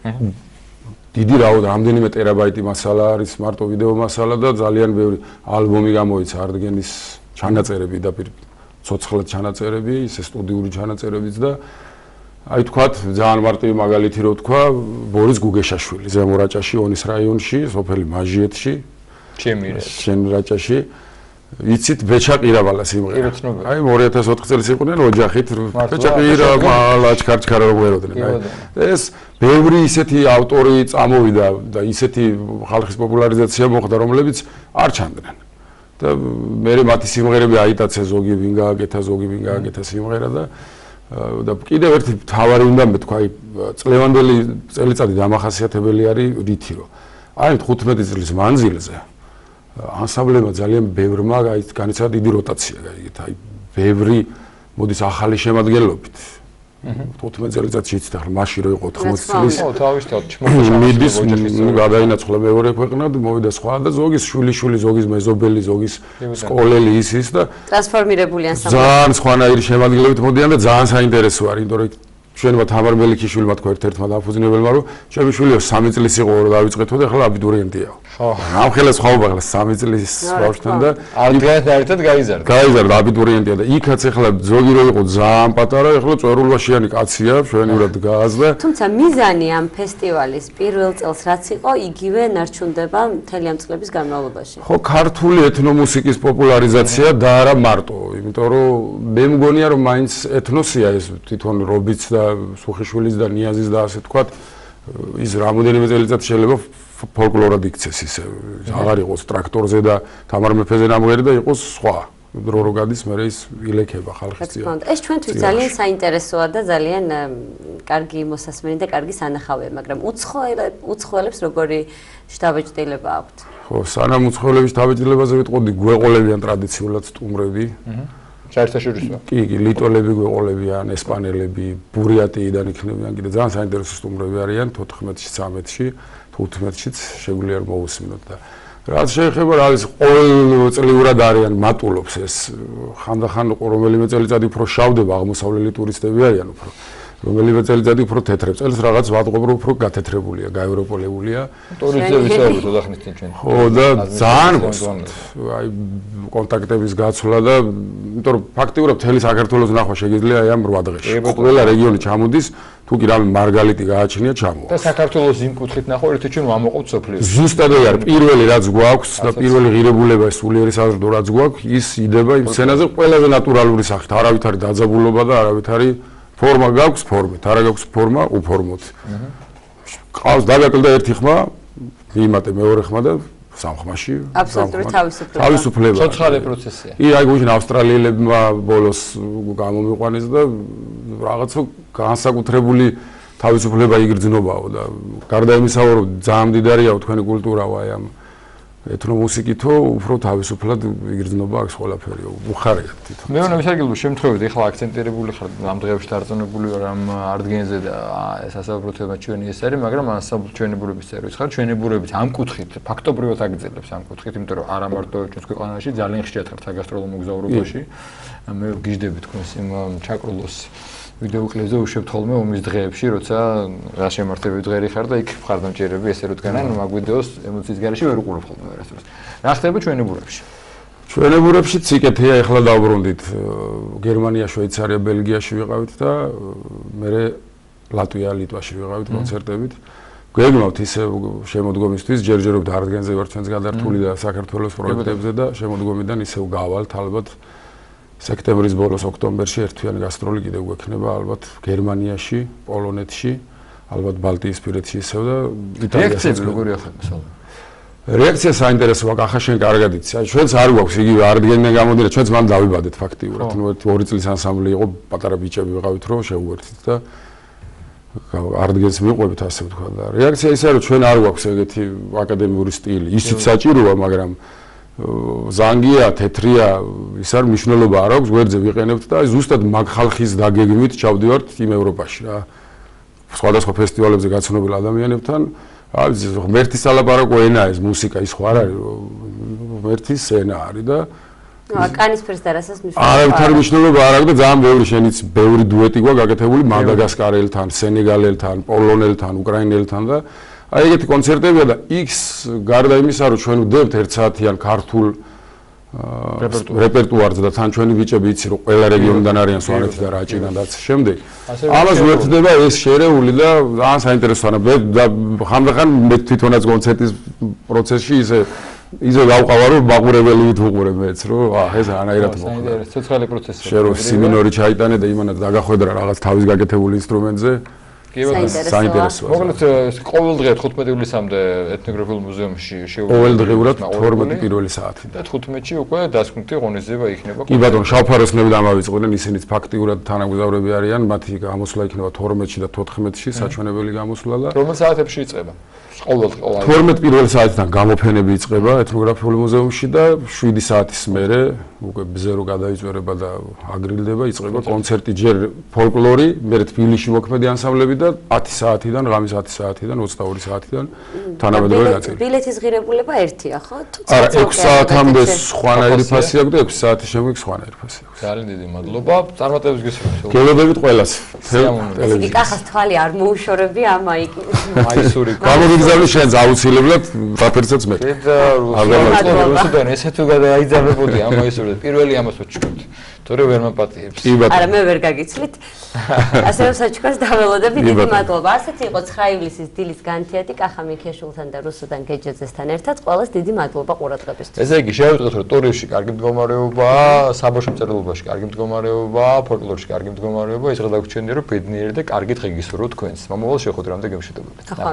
დიდი რამდენიმე ტერაბაიტი მასალა არის მარტო ვიდეო მასალა და ძალიან ბევრი ალბომი გამოიცა არტგენის ჩანაწერები და ცოცხლად ჩანაწერები ისე სტუდიური ჩანაწერებიც და აი თქვათ ძალიან მარტივი მაგალითი რო თქვა ბორის გუგეშაშვილი ზემორაჭაში ონის რაიონში სოფელი მაჟიეთში შენ რაჭაში იცით ბეჩა ყირავალა სიმღერა აი 2004 წელს იყვნენ ოჯახით ბეჩა ყირავალა ლაჩქარჩქარა რო გვეროდნენ ეს ბევრი ისეთი ავტორი წამოვიდა და ისეთი ხალხის პოპულარიზაცია მოხდა რომლებიც არ ჩანდნენ და მე მათი სიმღერები აიტაცე ზოგი ვინ გააკეთა სიმღერა და კიდევ ერთი თავარი უნდა მეთქვა აი წლევანდელი წელიწადი დამახასიათებელი არის რითი რომ აი 15 წლის მანძილზე ანსამბლებმა ძალიან ბევრმა აი განიცადა დიდი როტაცია გაიგეთ აი ბევრი მოდის ახალი შემადგენლობით 15 წელიწადში იცით ახლა მაშინ რო იყო 80 წლის ხო თავისთავად მიდის გადაინაცვლა მეორე ქვეყნად მოვიდა სხვა და ზოგის შვილი ზოგის მეზობელი ზოგის სკოლელი ის და ტრანსფორმირებული ანსამბლი ძალიან სხვანაირი შემადგენლობით მოდიან და ძალიან საინტერესო არის იმიტომ რომ ჩვენმა თამარ მელიქიშვილმა თქვა ერთ-ერთმა დაფუძნებელმა რომ ჩემი შვილი 3 წლის იყო რომ დავიწყეთო და ახლა აბიტურიენტია ხო ამ ხელა სხვაობა ახლა 3 წლის ბავშვთან და არტგენთან ერთად გაიზარდა აბიტურიენტია და იქაც ახლა ზოგი რო იყო ძალიან პატარა ახლა წვერულვაშიანი კაცია ჩვენურად გააზდა თუმცა მიზანი ამ ფესტივალის პირველ წელს რაც იყო იგივე ნარჩუნდება მთელი ამ წლების განმავლობაში ხო ქართული ეთნომუსიკის პოპულარიზაცია და არა მარტო იმიტომ რომ მე მგონია რომ მაინც ეთნოსია ეს თვითონ რობიც და სუხიშვილის და ნიაზის და ასე თქვათ ის რამოდენიმე წელიწად შეიძლება ფოლკლორად იქცეს ისე აღარ იყოს ტრაქტორზე და თამარ მეფეზე ნამღერი და იყოს სხვა დრო გადის მე ის ილექება ხალხის წია ეს ჩვენთვის ძალიან საინტერესოა და ძალიან კარგი მოსასმენი და კარგი სანახავია მაგრამ უცხოელებს როგორი შთაბეჭდილება აქვთ ხო სანამ უცხოელების შთაბეჭდილებაზე ვიტყოდი გვეყოლებიან ტრადიციულად სტუმრები საერთაშორისო კი ლიტოლები გვეყოლებიან ესპანელები ბურიატიიდან იქნებიან კიდე ძალიან საინტერესო სტუმრები არიან 14-ში 13-ში 15-შიც შეგვიძლია რომ მოვუსმინოთ და რაც შეეხება რა არის ყოველწლიურად არიან მატულობს ეს ხანდახან რომელიმე წელიწადი უფრო შავდება აღმოსავლელი ტურისტები არიან უფრო რომელიმე წელიწადი უფრო თეთრებ წელს რაღაც ვატყობრო უფრო გათეთრებულია გაევროპოლებულია ტურისტები ვისაუბრეთ ოთახნის წინ ჩვენ ხო და ძალიან მოსწონთ აი კონტაქტების გაცვლა და იმიტომ რომ ფაქტიურად მთელი საქართველოს ნახვა შეგიძლია აი ამ 8 დღეში ყველა რეგიონი ჩამოდის თუ კი რამე მარგალიტი გააჩნია ჩამოვა და საქართველოს იმ კუთხით ნახვა ერთ-ერთი ჩვენ ვამოყობთ სოფლიოს ზუსტად არ პირველი რაც გვაქვს და პირველი ღირებულება ეს სულიერი საზრდო რაც გვაქვს ის იდება იმ სცენაზე ყველაზე ნატურალური სახით არავით არის დაძაბულობა და არავით არის ფორმა გაქვს ფორმით არა გაქვს ფორმა უფორმოთ ყავს დაგაკლდა ერთი ხმა იმატე მეორე ხმა და სამხმაში აბსოლუტური თავისუფლება ცოცხალი პროცესია კი აი გუშინ ავსტრალიელებმა ბოლოს გამომიყვანეს და რაღაცა განსაკუთრებული თავისუფლება იგრძნობაო და გარდა იმისა რომ ძალიან მდიდარია თქვენი კულტურავა აი ამ ეთნომუსიკითო უფრო თავისუფლად იგრძნობა აქ ყველაფერი უხარია თვითონ მე ვნა ვისარგებლო შემთხვევით ეხლა აქცენტირებული ხარ ამ დღეებში დარწმუნებული ვარ ამ არტგენზე და სასაუბრო თემა ჩვენი ეს არის მაგრამ ანსამბლ ჩვენებურების წერვის ხარ ჩვენებურების ამ კუთხით ფაქტობრივად აგრძელებს ამ კუთხით იმიტომ რომ არა მარტო ჩვენს ქვეყანაში ძალიან ხშირად ხარ საგასტროლო მოგზაურობაში მე გიждები თქვენს იმ ჩაკრულოს ვიდეო კლიპზე უშვებთ ხოლმე ომის დღეებში, როცა რა შემართებები დღერი ხარ და იქ მხარდამჭერები ესე რომ დგანან, მაგ ვიდეოს ემოციის გარეშე ვერ უყურებ ხოლმე ვერასდროს. რა ხდება ჩვენებურებში? ჩვენებურებშიც იქეთია, ეხლა დავბრუნდით გერმანია, შვეიცარია, ბელგიაში ვიყავით და მერე ლატვია, ლიტვაში ვიყავით კონცერტებით. გვეგნავთ ისე შემოდგომისთვის, ჯერჯერობით არტგენზე ვარ ჩვენს გადართული და საქართველოს პროექტებზე და შემოდგომიდან ისევ გავალთ ალბათ სექტემბრის ბოლოს ოქტომბერში ერთვიანი გასტროლი კიდევ გვექნება ალბათ გერმანიაში, პოლონეთში, ალბათ ბალტიისპირეთში ისევ და იტალიაში. როგორია ხოლმე? რეაქცია საინტერესოა, ახლა შენ კარგად იცი. აი ჩვენც არ გვაქვს იგივე არტგენიდან გამოდიოდა, ჩვენც მან დავიბადეთ ფაქტიურად. ნუ 2 წლის ანსამბლი იყო, პატარა ბიჭები ვიყავით რომ შევუერთდით და არტგენს მიყვებით ასე ვთქვა და რეაქცია ისაა რომ ჩვენ არ გვაქვს ეგეთი აკადემიური სტილი. ისიც საჭიროა, მაგრამ ზანგია, თეთრია, ის არ მნიშვნელობა არ აქვს, გვერდზე ვიყენებთ და ზუსტად მაგ ხალხის დაგეგმით ჩავდივართ იმ ევროპაში რა. სხვადასხვა ფესტივალებზე გაცნობილ ადამიანებთან, აი ღმერთის ალაპარაკო ენა ეს მუსიკა ის ხო არ არის, ღმერთის ენა არის და კანისფერს და რასაც მნიშვნელობა არავითარი მნიშვნელობა არ აქვს და ძალიან ბევრი შენიც ბევრი დუეტი გვაქვს გაკეთებული მადაგასკარელთან, სენეგალელთან, პოლონელთან, უკრაინელთან და აი ეგეთი კონცერტებია და X გარდა იმისა რომ ჩვენ ვდებთ 1 საათიან ქართულ რეპერტუარზე და თან ჩვენი ბიჭები იცი რომ ყველა რეგიონიდან არიან სვანეთი და რაჭიდან და ასე შემდეგ. ამას ვერთდება ეს შერეული და ძალიან საინტერესოა და ხანდახან მე თვითონაც კონცერტის პროცესში ისე გავყავა რომ მაყურებელი ვუყურებ მეც რომ ეს ანაირად მოხდა. საინტერესო ცოცხალი პროცესია. შენ რომ სიმინორი ჩაიტანე და იმანაც დაგახვედრა რაღაც თავის გაკეთებული ინსტრუმენტზე საინტერესოა. მოკლედ ყოველ დღე 15 ივლისამდე ეთნოგრაფიულ მუზეუმში ყოველ დღეურად 12 პირველი საათი და 15-ში უკვე დასკვნითი ღონისძიება იქნება. კი ბატონო, შავფაროსნები დამავიწყდნენ, ისინიც ფაქტიურად თანამგზავრები არიან, მათი გამოსვლა იქნება 12-ში და 14-ში საჩვენებელი გამოსვლა და რომელ საათებში იწყება? ყოველ 12 პირველი საათიდან გამოფენები იწყება ეთნოგრაფიულ მუზეუმში და 7 საათის მერე უკვე ბზერო გადაიწვერება და აგრილდება, იწყება კონცერტი ჯერ ფოლკლორი, მერე თბილისში მოქმედი ანსამბლები და 10 საათიდან, ღამის 10 საათიდან 22 საათიდან თანამედროვე ნაწილი. ბილეთის ღირებულება ერთია, ხო? არა, 6 საათამდე სხვანაირი ფასი აქვს და 6 საათის შემდეგ სხვანაირი ფასი აქვს. ძალიან დიდი მადლობა. წარმატებებს გისურვებთ. გელოდებით ყველას. ტელევიზია. კახას თვალი არ მოუშორები ამ მაისური. გამოგიგზავნე შენ აუცილებლად რაფერსაც მე. რუსუდან ესე თუ გადაიძაბებოდი ამ მაისური პირველი ამას ვჩვენთ. თორე ვერ მაპატიებს. არა, მე ვერ გაგიცვლით. ასე რომ საჩუქარს დაველოდები, დიდი მადლობა. ასეთი იყო 9 ივლისის დილის განთიადი კახა მიქეშულთან და რუსუდან გეჯეძესთან ერთად. ყველას დიდი მადლობა ყურადღებისთვის. ესე იგი, შევიტყვეთ, რომ ტურიზმში კარგი მდგომარეობაა, საბავშვო მწერლობაში კარგი მდგომარეობაა, ფოლკლორში კარგი მდგომარეობაა, ის რა დაგვრჩენია, რომ ბედნიერი და კარგი დღე გისურვოთ თქვენს. მომავალ შეხვედრამდე გემშვიდობებით. ახლა